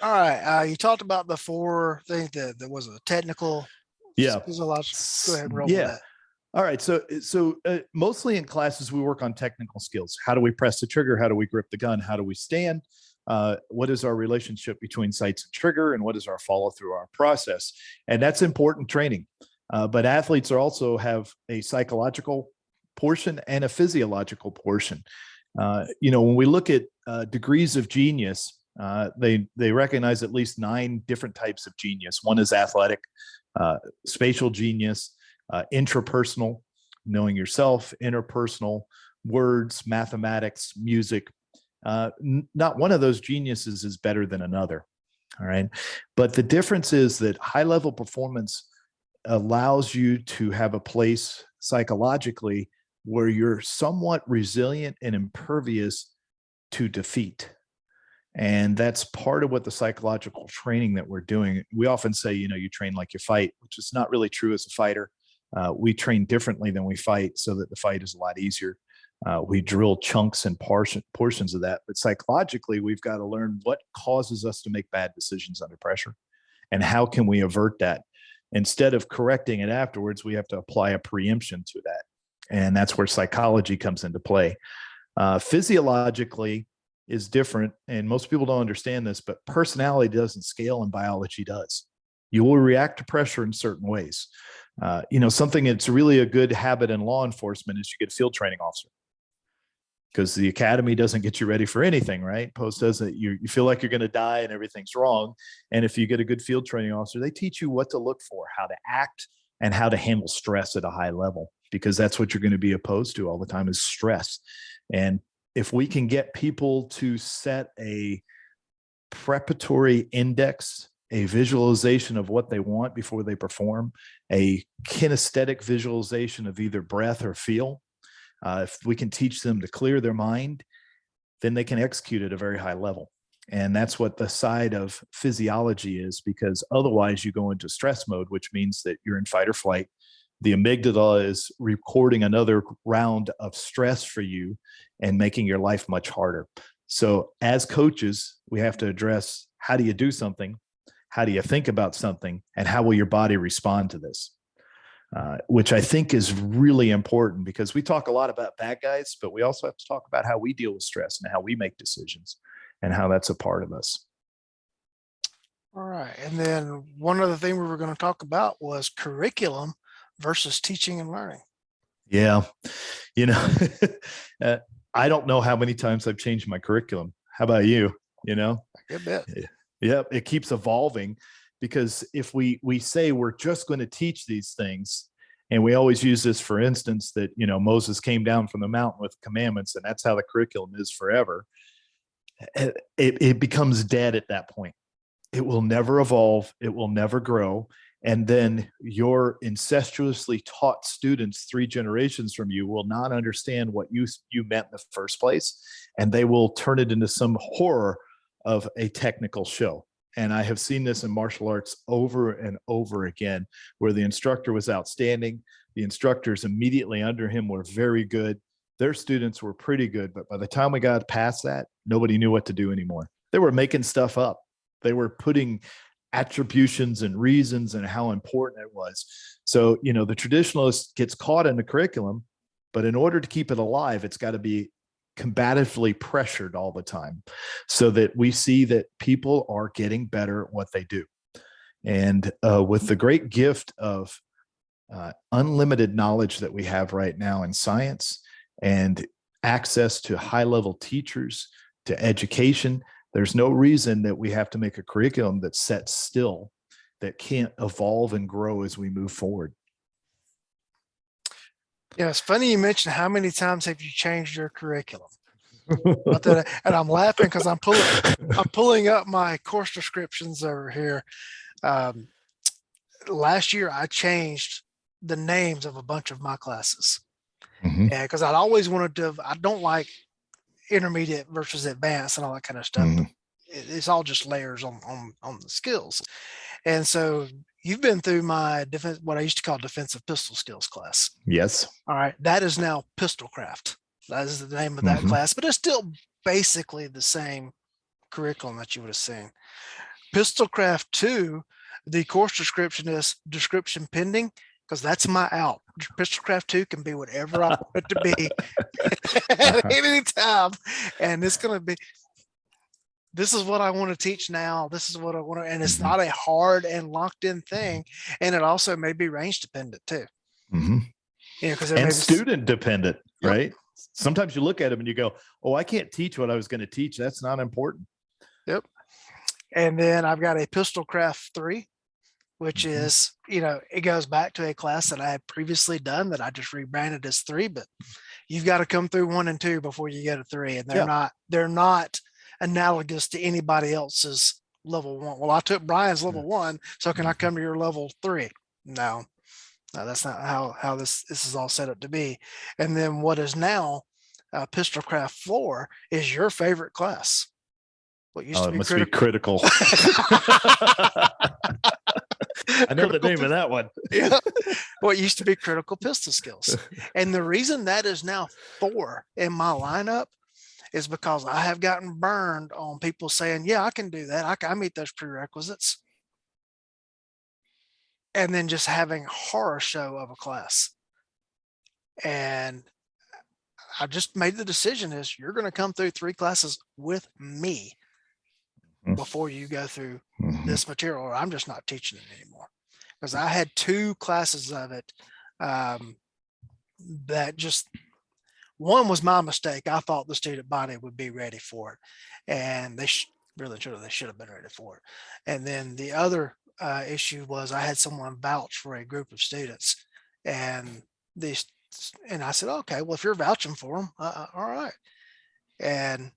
All right. You talked about the 4 things that there was a technical, physiological. Go ahead and roll with that. All right. So mostly in classes, we work on technical skills. How do we press the trigger? How do we grip the gun? How do we stand? What is our relationship between sights and trigger? And what is our follow through our process? And that's important training. But athletes also have a psychological portion and a physiological portion. When we look at degrees of genius, they recognize at least 9 different types of genius. One is athletic, spatial genius, intrapersonal, knowing yourself, interpersonal, words, mathematics, music. Not one of those geniuses is better than another. All right. But the difference is that high level performance allows you to have a place psychologically where you're somewhat resilient and impervious to defeat. And that's part of what the psychological training that we're doing. We often say, you train like you fight, which is not really true as a fighter. We train differently than we fight so that the fight is a lot easier. We drill chunks and portions of that. But psychologically, we've got to learn what causes us to make bad decisions under pressure and how can we avert that. Instead of correcting it afterwards, we have to apply a preemption to that. And that's where psychology comes into play. Physiologically is different, and most people don't understand this, but personality doesn't scale and biology does. You will react to pressure in certain ways. Something that's really a good habit in law enforcement is you get a field training officer, because the academy doesn't get you ready for anything, right? Post doesn't. You feel like you're going to die and everything's wrong. And if you get a good field training officer, they teach you what to look for, how to act, and how to handle stress at a high level, because that's what you're going to be opposed to all the time is stress. And if we can get people to set a preparatory index, a visualization of what they want before they perform, a kinesthetic visualization of either breath or feel, if we can teach them to clear their mind, then they can execute at a very high level. And that's what the side of physiology is, because otherwise you go into stress mode, which means that you're in fight or flight. The amygdala is recording another round of stress for you and making your life much harder. So as coaches, we have to address, how do you do something? How do you think about something? And how will your body respond to this? Which I think is really important, because we talk a lot about bad guys, but we also have to talk about how we deal with stress and how we make decisions and how that's a part of us. All right. And then one other thing we were going to talk about was curriculum versus teaching and learning. Yeah. I don't know how many times I've changed my curriculum. How about you? A good bit. Yeah. It keeps evolving, because if we say we're just going to teach these things, and we always use this, for instance, that, Moses came down from the mountain with commandments, and that's how the curriculum is forever. It becomes dead at that point. It will never evolve. It will never grow. And then your incestuously taught students 3 generations from you will not understand what you meant in the first place. And they will turn it into some horror of a technical show. And I have seen this in martial arts over and over again, where the instructor was outstanding. The instructors immediately under him were very good. Their students were pretty good. But by the time we got past that, nobody knew what to do anymore. They were making stuff up. They were putting attributions and reasons and how important it was. So, the traditionalist gets caught in the curriculum, but in order to keep it alive, it's got to be combatively pressured all the time so that we see that people are getting better at what they do. And with the great gift of unlimited knowledge that we have right now in science and access to high-level teachers, to education, there's no reason that we have to make a curriculum that's set still, that can't evolve and grow as we move forward. Yeah, it's funny you mentioned how many times have you changed your curriculum? And I'm laughing because I'm pulling up my course descriptions over here. Last year I changed the names of a bunch of my classes. Mhm. Yeah, because I'd always wanted to. I don't like intermediate versus advanced and all that kind of stuff. Mhm. It's all just layers on the skills. And so you've been through my what I used to call defensive pistol skills class. Yes. All right, that is now pistol craft. That is the name of that Mhm. class, but it's still basically the same curriculum that you would have seen. Pistol craft 2, the course description is description pending, because that's my out. Pistol craft 2 can be whatever I want it to be at any time. And it's going to be, this is what I want to teach now. This is what I want to, and it's Mhm. not a hard and locked in thing. And it also may be range dependent too. Mhm. Because And student dependent, Yep. right? Sometimes you look at them and you go, oh, I can't teach what I was going to teach. That's not important. Yep. And then I've got a pistol craft 3, which Mhm. is, it goes back to a class that I had previously done that I just rebranded as 3, but you've got to come through 1 and 2 before you get a 3. And they're not analogous to anybody else's level 1. Well, I took Brian's level 1, so can I come to your level 3? No, that's not how this is all set up to be. And then what is now Pistol Craft 4 is your favorite class. What used to be must be critical. I know the name of that one. Yeah. What used to be critical pistol skills. And the reason that is now 4 in my lineup is because I have gotten burned on people saying, yeah, I can do that. I meet those prerequisites. And then just having a horror show of a class. And I just made the decision is you're going to come through 3 classes with me before you go through this material, or I'm just not teaching it anymore. Because I had 2 classes of it that just, one was my mistake. I thought the student body would be ready for it, and they they should have been ready for it. And then the other issue was I had someone vouch for a group of students, and I said, okay, well, if you're vouching for them, all right. And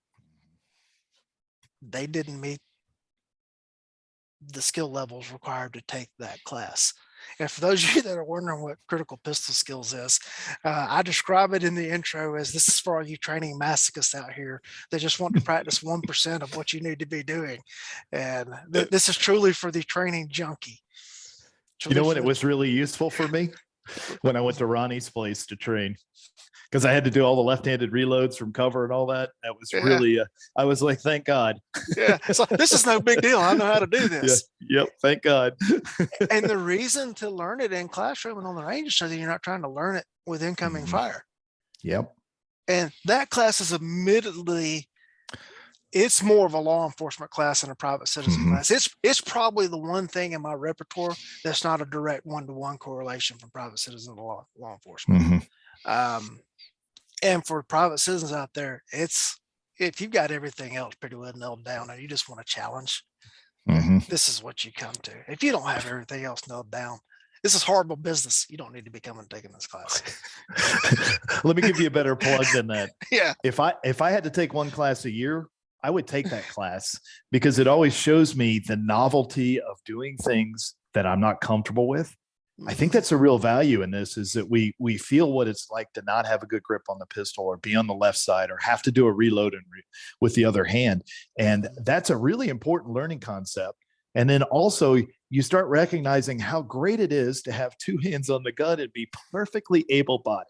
they didn't meet the skill levels required to take that class. And for those of you that are wondering what critical pistol skills is, I describe it in the intro as this is for all you training masochists out here that just want to practice 1% of what you need to be doing. And this is truly for the training junkie. You know what? It was really useful for me when I went to Ronnie's place to train, because I had to do all the left-handed reloads from cover and all that. That was really, I was like, thank God. Yeah. So this is no big deal. I know how to do this. Yeah. Yep. Thank God. And the reason to learn it in classroom and on the range is so that you're not trying to learn it with incoming fire. Yep. And that class is admittedly, it's more of a law enforcement class than a private citizen class. It's probably the one thing in my repertoire that's not a direct one-to-one correlation from private citizen to law enforcement. And for private citizens out there, it's, if you've got everything else pretty well nailed down and you just want a challenge, this is what you come to. If you don't have everything else nailed down, this is horrible business. You don't need to be coming and taking this class. Let me give you a better plug than that. Yeah. If I had to take one class a year, I would take that class, because it always shows me the novelty of doing things that I'm not comfortable with. I think that's a real value in this, is that we feel what it's like to not have a good grip on the pistol, or be on the left side, or have to do a reload with the other hand. And that's a really important learning concept. And then also you start recognizing how great it is to have 2 hands on the gun and be perfectly able-bodied.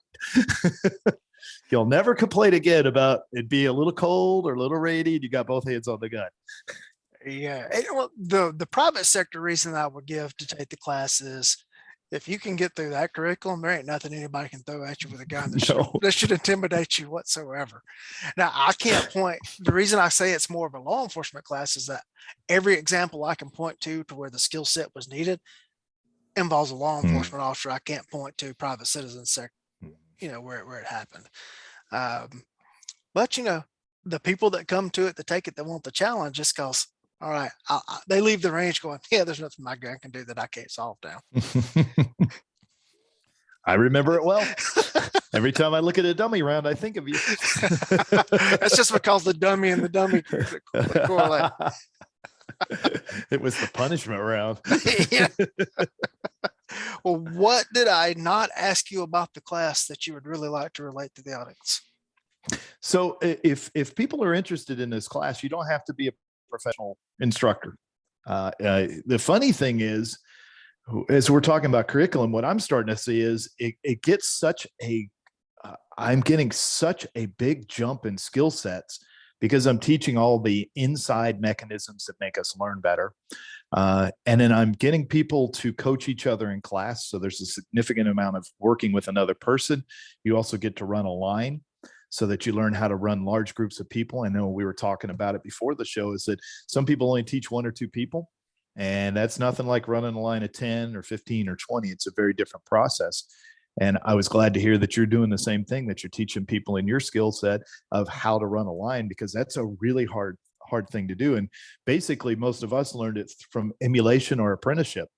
You'll never complain again about it being a little cold or a little rainy and you got both hands on the gun. Yeah. Well, the private sector reason I would give to take the class is if you can get through that curriculum, there ain't nothing anybody can throw at you with a gun No. that should intimidate you whatsoever. Now, I can't point. The reason I say it's more of a law enforcement class is that every example I can point to where the skill set was needed involves a law enforcement officer. I can't point to private citizen sector, where it happened. But the people that come to it, that take it, that want the challenge, just because, all right, they leave the range going, yeah, there's nothing my gun can do that I can't solve now. I remember it well. Every time I look at a dummy round, I think of you. That's just because the dummy and the dummy correlate. It was the punishment round. Yeah. Well, what did I not ask you about the class that you would really like to relate to the audience? So if people are interested in this class, you don't have to be a professional instructor. The funny thing is, as we're talking about curriculum, what I'm starting to see is it gets such a, I'm getting such a big jump in skill sets because I'm teaching all the inside mechanisms that make us learn better. And then I'm getting people to coach each other in class. So there's a significant amount of working with another person. You also get to run a line so that you learn how to run large groups of people. I know we were talking about it before the show, is that some people only teach 1 or 2 people. And that's nothing like running a line of 10 or 15 or 20. It's a very different process. And I was glad to hear that you're doing the same thing, that you're teaching people in your skill set of how to run a line, because that's a really hard thing to do. And basically most of us learned it from emulation or apprenticeship,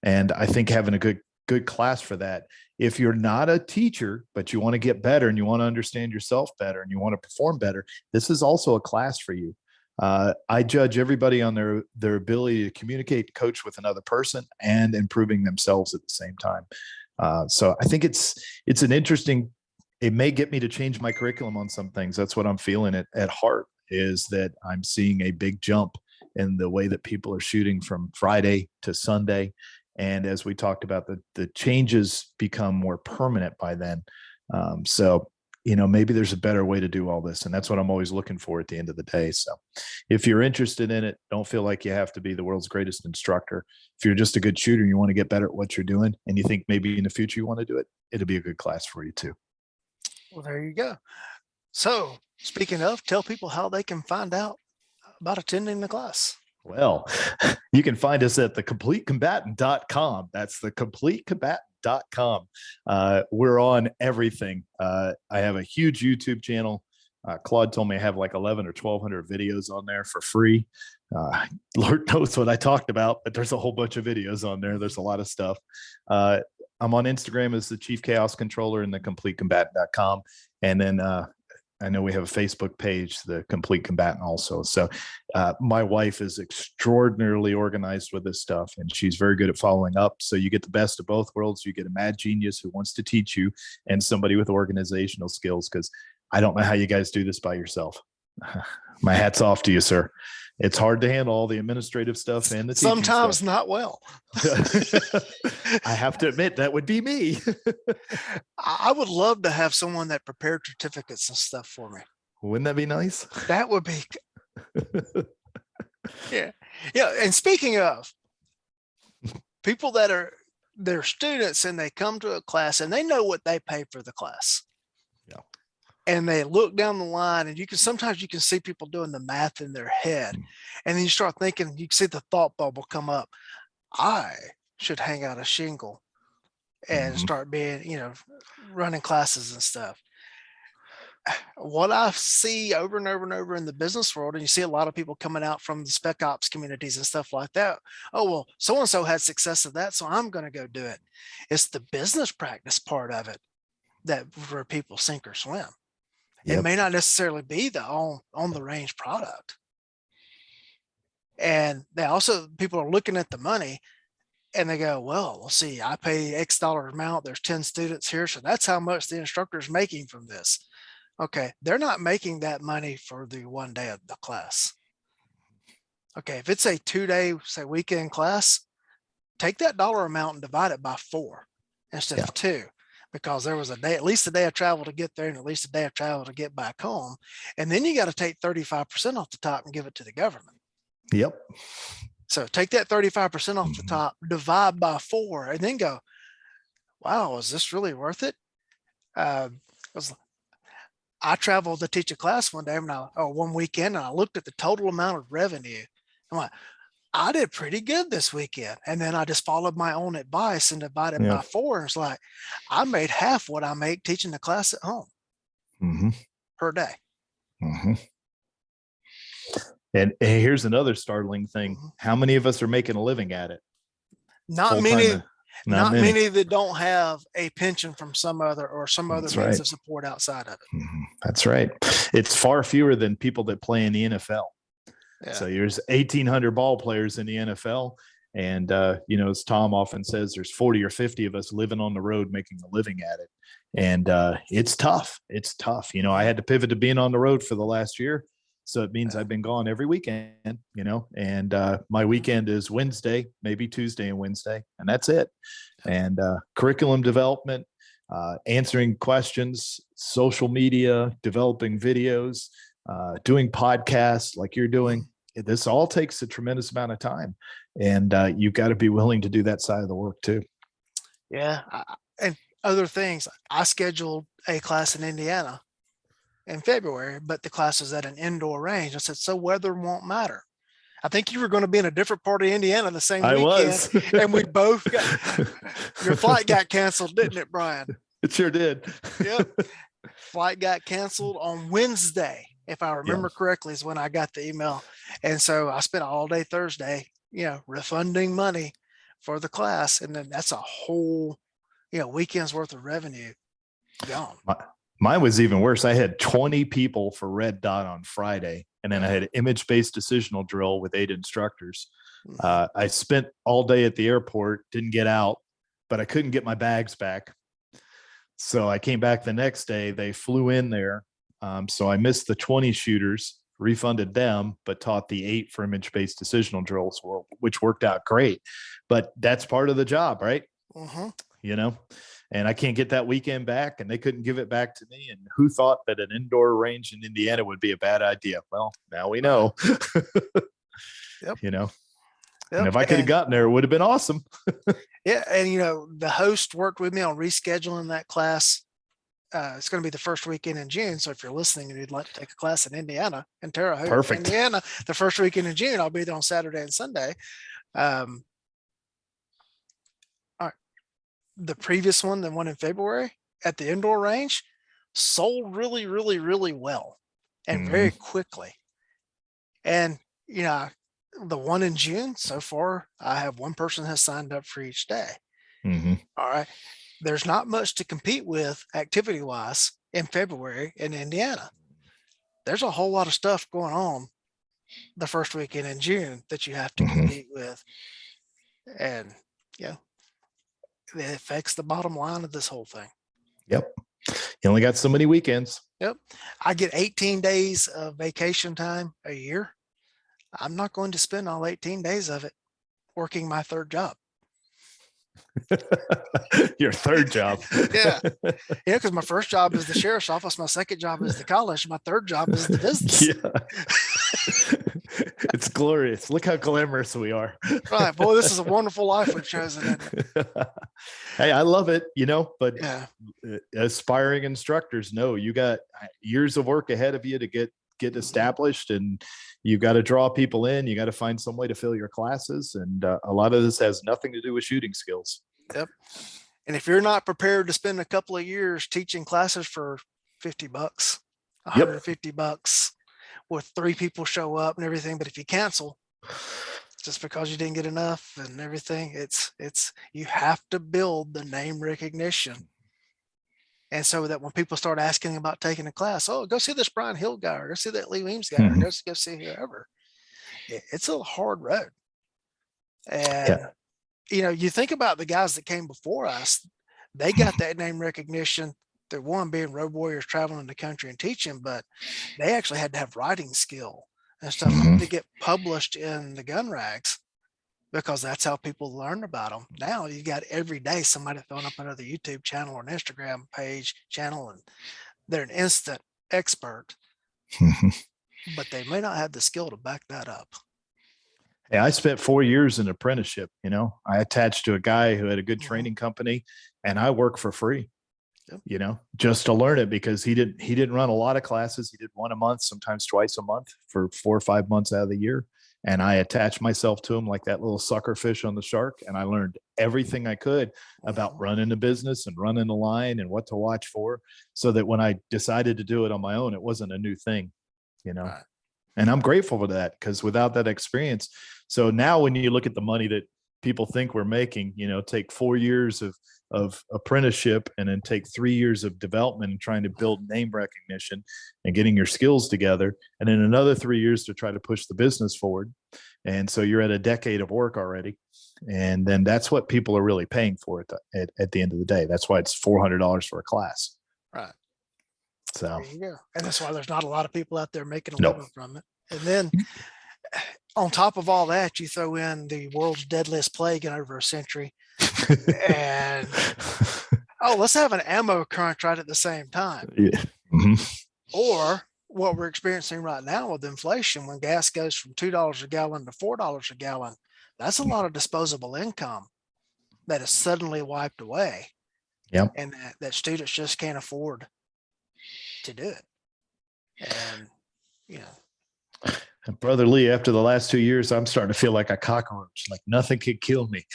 and I think having a good class for that. If you're not a teacher, but you want to get better and you want to understand yourself better and you want to perform better, this is also a class for you. I judge everybody on their ability to communicate, coach with another person, and improving themselves at the same time. So I think it's an interesting, it may get me to change my curriculum on some things. That's what I'm feeling at heart, is that I'm seeing a big jump in the way that people are shooting from Friday to Sunday. And as we talked about, the changes become more permanent by then. So maybe there's a better way to do all this. And that's what I'm always looking for at the end of the day. So if you're interested in it, don't feel like you have to be the world's greatest instructor. If you're just a good shooter and you want to get better at what you're doing, and you think maybe in the future you want to do it, it'll be a good class for you too. Well, there you go. So speaking of, tell people how they can find out about attending the class. Well, you can find us at thecompletecombatant.com. That's thecompletecombatant.com. We're on everything. I have a huge YouTube channel. Claude told me I have like 11 or 1,200 videos on there for free. Lord knows what I talked about, but there's a whole bunch of videos on there. There's a lot of stuff. I'm on Instagram as the Chief Chaos Controller and thecompletecombatant.com. And then I know we have a Facebook page, the Complete Combatant also. So my wife is extraordinarily organized with this stuff, and she's very good at following up. So you get the best of both worlds. You get a mad genius who wants to teach you, and somebody with organizational skills, because I don't know how you guys do this by yourself. My hat's off to you, sir. It's hard to handle all the administrative stuff and the teaching sometimes stuff. Not well. I have to admit, that would be me. I would love to have someone that prepared certificates and stuff for me. Wouldn't that be nice? That would be. Yeah. And speaking of people that are they're students and they come to a class and they know what they pay for the class. Yeah. And they look down the line, and sometimes you can see people doing the math in their head. And then you start thinking, you can see the thought bubble come up. I should hang out a shingle and start being, running classes and stuff. What I see over and over and over in the business world, and you see a lot of people coming out from the spec ops communities and stuff like that. Oh, well, so-and-so had success at that, so I'm going to go do it. It's the business practice part of it that where people sink or swim. Yep. It may not necessarily be the on the range product. And they also, people are looking at the money and they go, well, let's see, I pay X dollar amount. There's 10 students here. So that's how much the instructor is making from this. Okay. They're not making that money for the one day of the class. Okay. If it's a 2-day, say weekend class, take that dollar amount and divide it by 4 instead of 2. Because there was a day, at least a day of travel to get there and at least a day of travel to get back home. And then you got to take 35% off the top and give it to the government. Yep. So take that 35% off the top, divide by 4, and then go, wow, is this really worth it? I traveled to teach a class one day one weekend, and I looked at the total amount of revenue. I'm like, I did pretty good this weekend. And then I just followed my own advice and divided by 4. And it's like, I made half what I make teaching the class at home per day. And here's another startling thing. How many of us are making a living at it? Not many. Not many that don't have a pension from some other means of support outside of it. That's right. It's far fewer than people that play in the NFL. Yeah. So there's 1,800 ball players in the NFL. And, as Tom often says, there's 40 or 50 of us living on the road making a living at it. And it's tough. It's tough. I had to pivot to being on the road for the last year. So it means I've been gone every weekend, and my weekend is Wednesday, maybe Tuesday and Wednesday, and that's it. And curriculum development, answering questions, social media, developing videos, doing podcasts like you're doing. This all takes a tremendous amount of time, and you've got to be willing to do that side of the work too. Yeah. And other things, I scheduled a class in Indiana in February, but the class was at an indoor range. I said, so weather won't matter. I think you were going to be in a different part of Indiana the same weekend. I was. And we both your flight got canceled, didn't it, Brian? It sure did. Yep. Flight got canceled on Wednesday, if I remember correctly, is when I got the email. And so I spent all day Thursday, refunding money for the class. And then that's a whole, weekend's worth of revenue gone. Mine was even worse. I had 20 people for Red Dot on Friday, and then I had an image-based decisional drill with 8 instructors. I spent all day at the airport, didn't get out, but I couldn't get my bags back. So I came back the next day. They flew in there. So I missed the 20 shooters, refunded them, but taught the 8 for image-based decisional drills, which worked out great. But that's part of the job, right? And I can't get that weekend back, and they couldn't give it back to me. And who thought that an indoor range in Indiana would be a bad idea? Well, now we know. Yep. And if I could have gotten there, it would have been awesome. Yeah. And, the host worked with me on rescheduling that class. It's going to be the first weekend in June. So if you're listening and you'd like to take a class in Indiana, in Terre Haute, Indiana, the first weekend in June, I'll be there on Saturday and Sunday. The previous one, the one in February at the indoor range, sold really, really, really well and very quickly. And, the one in June, so far, I have one person has signed up for each day. All right. There's not much to compete with activity-wise in February in Indiana. There's a whole lot of stuff going on the first weekend in June that you have to compete with. And, it affects the bottom line of this whole thing. Yep. You only got so many weekends. Yep. I get 18 days of vacation time a year. I'm not going to spend all 18 days of it working my third job. Your third job. Yeah. Because my first job is the sheriff's office. My second job is the college. My third job is the business. Yeah. It's glorious. Look how glamorous we are. Right. Boy, this is a wonderful life we've chosen, isn't it? Hey, I love it, but aspiring instructors know you got years of work ahead of you to get established, and you got to draw people in. You got to find some way to fill your classes. And a lot of this has nothing to do with shooting skills. Yep. And if you're not prepared to spend a couple of years teaching classes for $50, $150, with 3 people show up and everything, but if you cancel just because you didn't get enough and everything, it's you have to build the name recognition. And so that when people start asking about taking a class, go see this Brian Hill guy, or go see that Lee Weems guy, or go see whoever. It's a hard road. And, you think about the guys that came before us, they got that name recognition through one being road warriors traveling the country and teaching, but they actually had to have writing skill and stuff to get published in the gun rags, because that's how people learn about them. Now you got every day somebody throwing up another YouTube channel or an Instagram channel, and they're an instant expert, but they may not have the skill to back that up. I spent 4 years in apprenticeship. I attached to a guy who had a good training company, and I work for free. Yep. Just to learn it, because he didn't run a lot of classes. He did one a month, sometimes twice a month for 4 or 5 months out of the year. And I attached myself to him like that little sucker fish on the shark. And I learned everything I could about running the business and running the line and what to watch for, so that when I decided to do it on my own, it wasn't a new thing, Right. and I'm grateful for that, because without that experience. So now when you look at the money that people think we're making, take 4 years of apprenticeship and then take 3 years of development and trying to build name recognition and getting your skills together, and then another 3 years to try to push the business forward. And so you're at a decade of work already. And then that's what people are really paying for at the end of the day. That's why it's $400 for a class. Right. So there you go. And that's why there's not a lot of people out there making a No. living from it. And then on top of all that, you throw in the world's deadliest plague in over a century. And let's have an ammo crunch right at the same time. Yeah. Mm-hmm. Or what we're experiencing right now with inflation, when gas goes from $2 a gallon to $4 a gallon, that's a lot of disposable income that is suddenly wiped away. Yep. And that students just can't afford to do it. And And Brother Lee, after the last 2 years, I'm starting to feel like a cockroach, like nothing could kill me.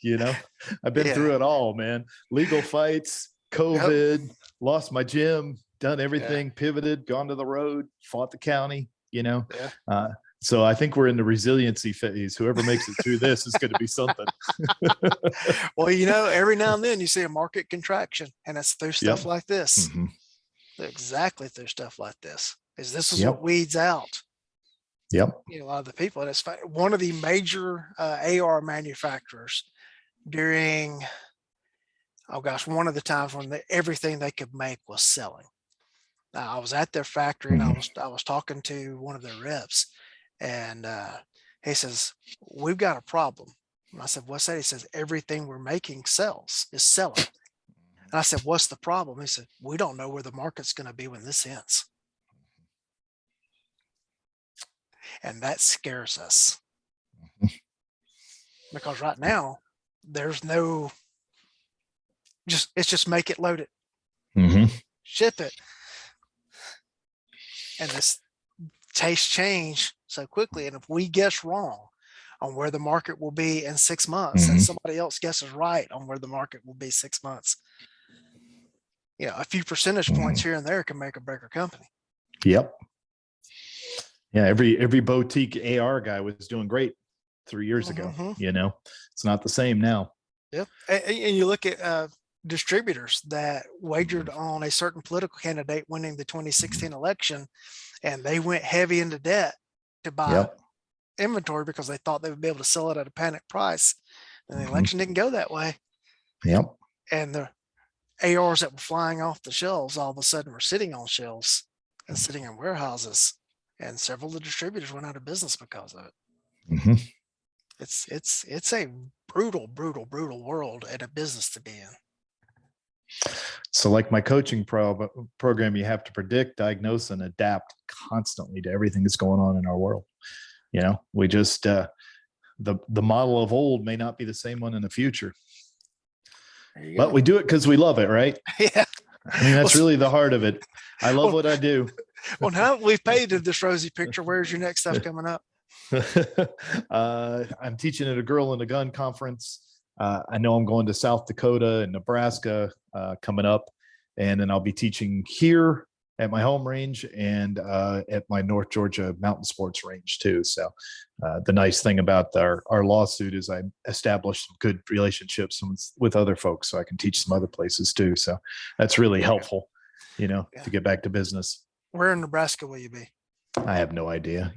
Yeah. I've been through it all, man. Legal fights, COVID, lost my gym, done everything, pivoted, gone to the road, fought the county, so I think we're in the resiliency phase. Whoever makes it through this is going to be something. Well, every now and then you see a market contraction, and it's through stuff like this. Mm-hmm. Exactly through stuff like this. This is what weeds out. Yep. A lot of the people. And it's one of the major AR manufacturers during, one of the times when everything they could make was selling. I was at their factory, and I was talking to one of their reps, and he says, "We've got a problem." And I said, "What's that?" He says, "Everything we're making is selling." And I said, "What's the problem?" He said, "We don't know where the market's going to be when this ends." And that scares us, because right now there's it's just make it, load it, ship it. And this tastes change so quickly. And if we guess wrong on where the market will be in 6 months, and somebody else guesses right on where the market will be 6 months, a few percentage points here and there can make or break a company. Yep. Yeah. Every boutique AR guy was doing great 3 years ago. It's not the same now. Yep. And you look at distributors that wagered on a certain political candidate winning the 2016 election, and they went heavy into debt to buy inventory because they thought they would be able to sell it at a panic price. And the election didn't go that way. Yep. And the ARs that were flying off the shelves all of a sudden were sitting on shelves and sitting in warehouses, and several of the distributors went out of business because of it. It's a brutal world and a business to be in. So like my coaching program, you have to predict, diagnose, and adapt constantly to everything that's going on in our world. We just, the model of old may not be the same one in the future, but we do it because we love it, right? Yeah. I mean, that's really the heart of it. I love what I do. Well, now that we've painted this rosy picture, where's your next stuff coming up? I'm teaching at a Girl in a Gun conference. I know I'm going to South Dakota and Nebraska coming up, and then I'll be teaching here at my home range and at my North Georgia mountain sports range too. So the nice thing about our lawsuit is I established some good relationships with other folks, so I can teach some other places too. So that's really helpful, to get back to business. Where in Nebraska will you be? I have no idea.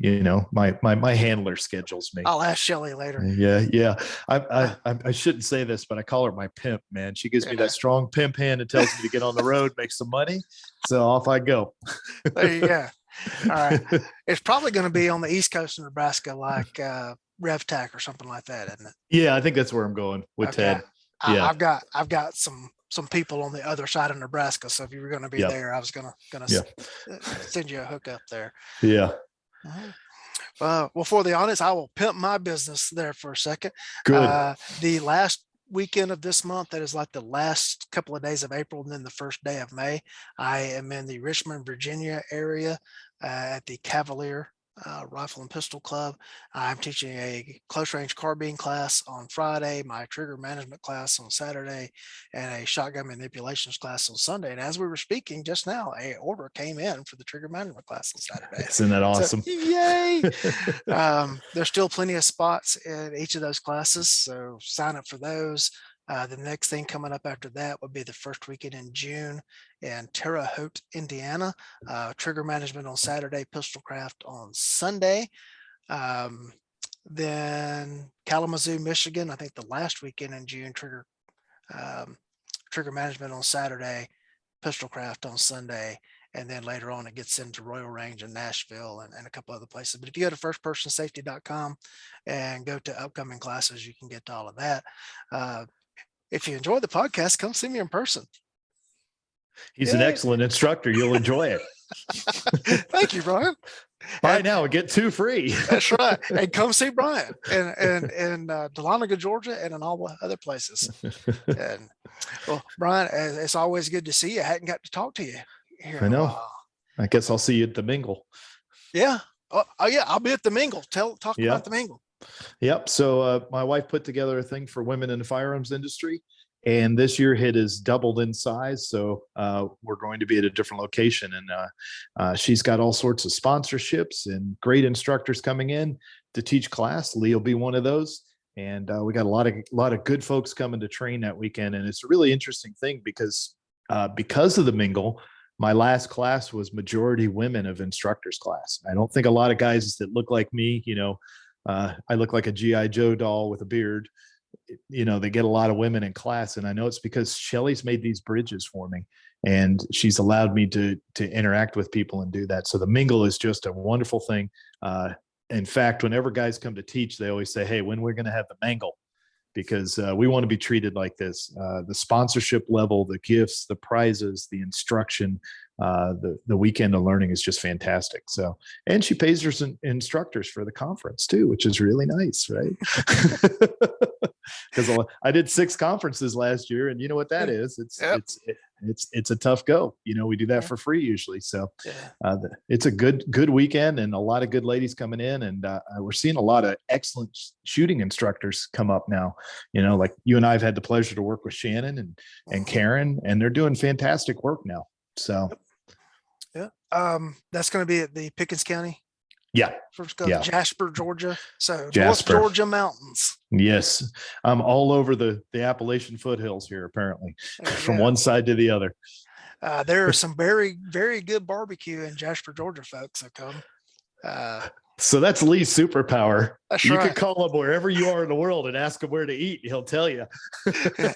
My handler schedules me. I'll ask Shelly later. Yeah. I shouldn't say this, but I call her my pimp, man. She gives me that strong pimp hand and tells me to get on the road, make some money. So off I go. There you go. All right. It's probably going to be on the East Coast of Nebraska, like RevTech or something like that, isn't it? Yeah, I think that's where I'm going with Ted. Yeah. I've got some people on the other side of Nebraska. So if you were going to be there, I was gonna send you a hookup there. Yeah. Well, for the audience, I will pimp my business there for a second. Good. The last weekend of this month, that is like the last couple of days of April and then the first day of May, I am in the Richmond, Virginia area at the Cavalier Rifle and Pistol Club. I'm teaching a close range carbine class on Friday, my trigger management class on Saturday, and a shotgun manipulations class on Sunday. And as we were speaking just now, a order came in for the trigger management class on Saturday. Isn't that So awesome? yay! There's still plenty of spots in each of those classes, so sign up for those. The next thing coming up after that would be the first weekend in June in Terre Haute, Indiana. Trigger management on Saturday, pistol craft on Sunday. Then Kalamazoo, Michigan, I think the last weekend in June, trigger management on Saturday, pistol craft on Sunday. And then later on, it gets into Royal Range in Nashville and a couple other places. But if you go to firstpersonsafety.com and go to upcoming classes, you can get to all of that. If you enjoy the podcast, come see me in person. He's an excellent instructor. You'll enjoy it. Thank you, Brian. Buy now and get 2 free. That's right. And come see Brian in Dahlonega, Georgia, and in all the other places. And well, Brian, it's always good to see you. I hadn't got to talk to you here. I know. I guess I'll see you at the mingle. Yeah. Oh yeah. I'll be at the mingle. Talk about the mingle. Yep. So my wife put together a thing for women in the firearms industry, and this year it has doubled in size. So we're going to be at a different location, and she's got all sorts of sponsorships and great instructors coming in to teach class. Lee will be one of those, and we got a lot of good folks coming to train that weekend. And it's a really interesting thing because of the mingle. My last class was majority women of instructors class. I don't think a lot of guys that look like me, I look like a G.I. Joe doll with a beard. They get a lot of women in class. And I know it's because Shelly's made these bridges for me, and she's allowed me to interact with people and do that. So the mingle is just a wonderful thing. In fact, whenever guys come to teach, they always say, hey, when we're going to have the mangle, because we want to be treated like this. The sponsorship level, the gifts, the prizes, the instruction, the weekend of learning is just fantastic. So, and she pays her instructors for the conference too, which is really nice, right? Because I did 6 conferences last year, and you know what that is? It's a tough go. We do that for free usually. So it's a good weekend, and a lot of good ladies coming in, and we're seeing a lot of excellent shooting instructors come up now. Like you and I have had the pleasure to work with Shannon and Karen, and they're doing fantastic work now. So that's going to be at the Pickens County. Yeah. First go to Jasper, Georgia. So Jasper. North Georgia mountains. Yes. I'm all over the Appalachian foothills here, apparently, from one side to the other. There are some very, very good barbecue in Jasper, Georgia, folks that come. So that's Lee's superpower. You can call him wherever you are in the world and ask him where to eat. He'll tell you.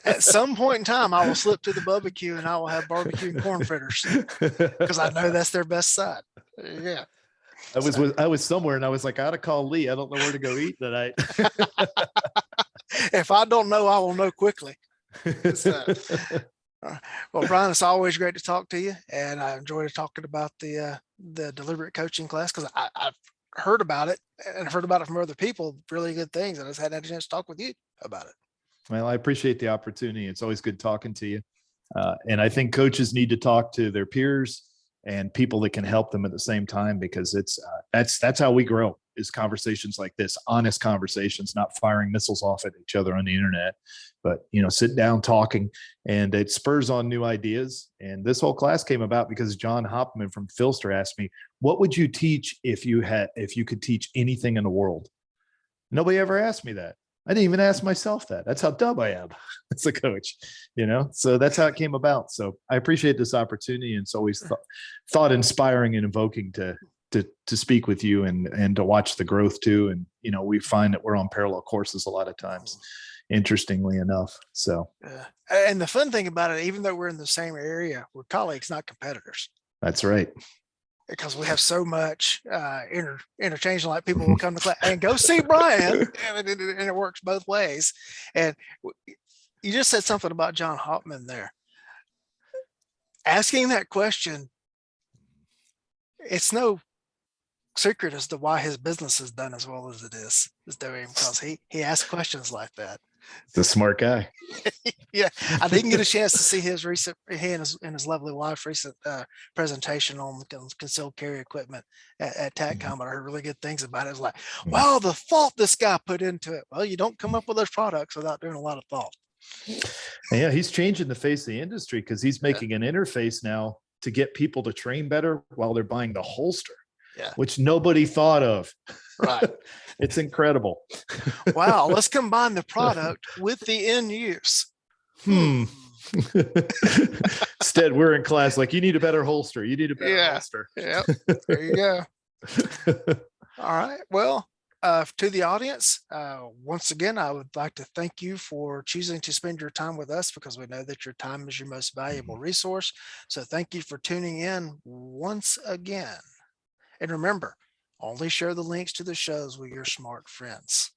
At some point in time, I will slip to the barbecue and I will have barbecue and corn fritters because I know that's their best side. Yeah. I was somewhere and I was like, I ought to call Lee. I don't know where to go eat tonight. If I don't know, I will know quickly. So, well, Brian, it's always great to talk to you, and I enjoyed talking about the deliberate coaching class because I've heard about it and I've heard about it from other people, really good things, and I just hadn't had a chance to talk with you about it. Well, I appreciate the opportunity. It's always good talking to you, and I think coaches need to talk to their peers and people that can help them at the same time, because it's that's how we grow, is conversations like this, honest conversations, not firing missiles off at each other on the internet, but sitting down talking, and it spurs on new ideas. And this whole class came about because John Hopman from Filster asked me, what would you teach if you could teach anything in the world? Nobody ever asked me that. I didn't even ask myself that. That's how dumb I am as a coach, so that's how it came about. So I appreciate this opportunity. And it's always thought inspiring and invoking to speak with you and to watch the growth too. And, we find that we're on parallel courses a lot of times, interestingly enough. So, and the fun thing about it, even though we're in the same area, we're colleagues, not competitors. That's right. Because we have so much interchange, like people will come to class and go see Brian, and it works both ways. And you just said something about John Hopman there. Asking that question, it's no secret as to why his business is done as well as it is doing, because he asks questions like that. He's a smart guy. Yeah, I didn't get a chance to see his recent, he and his lovely wife's recent presentation on concealed carry equipment at TACCOM, but I heard really good things about it. It was like, wow, the thought this guy put into it. Well, you don't come up with those products without doing a lot of thought. Yeah, he's changing the face of the industry because he's making an interface now to get people to train better while they're buying the holster, which nobody thought of. Right. It's incredible. Wow. Let's combine the product with the end use. Instead, we're in class like, you need a better holster. You need a better holster. Yep. There you go. All right. Well, to the audience, once again, I would like to thank you for choosing to spend your time with us, because we know that your time is your most valuable resource. So thank you for tuning in once again. And remember, only share the links to the shows with your smart friends.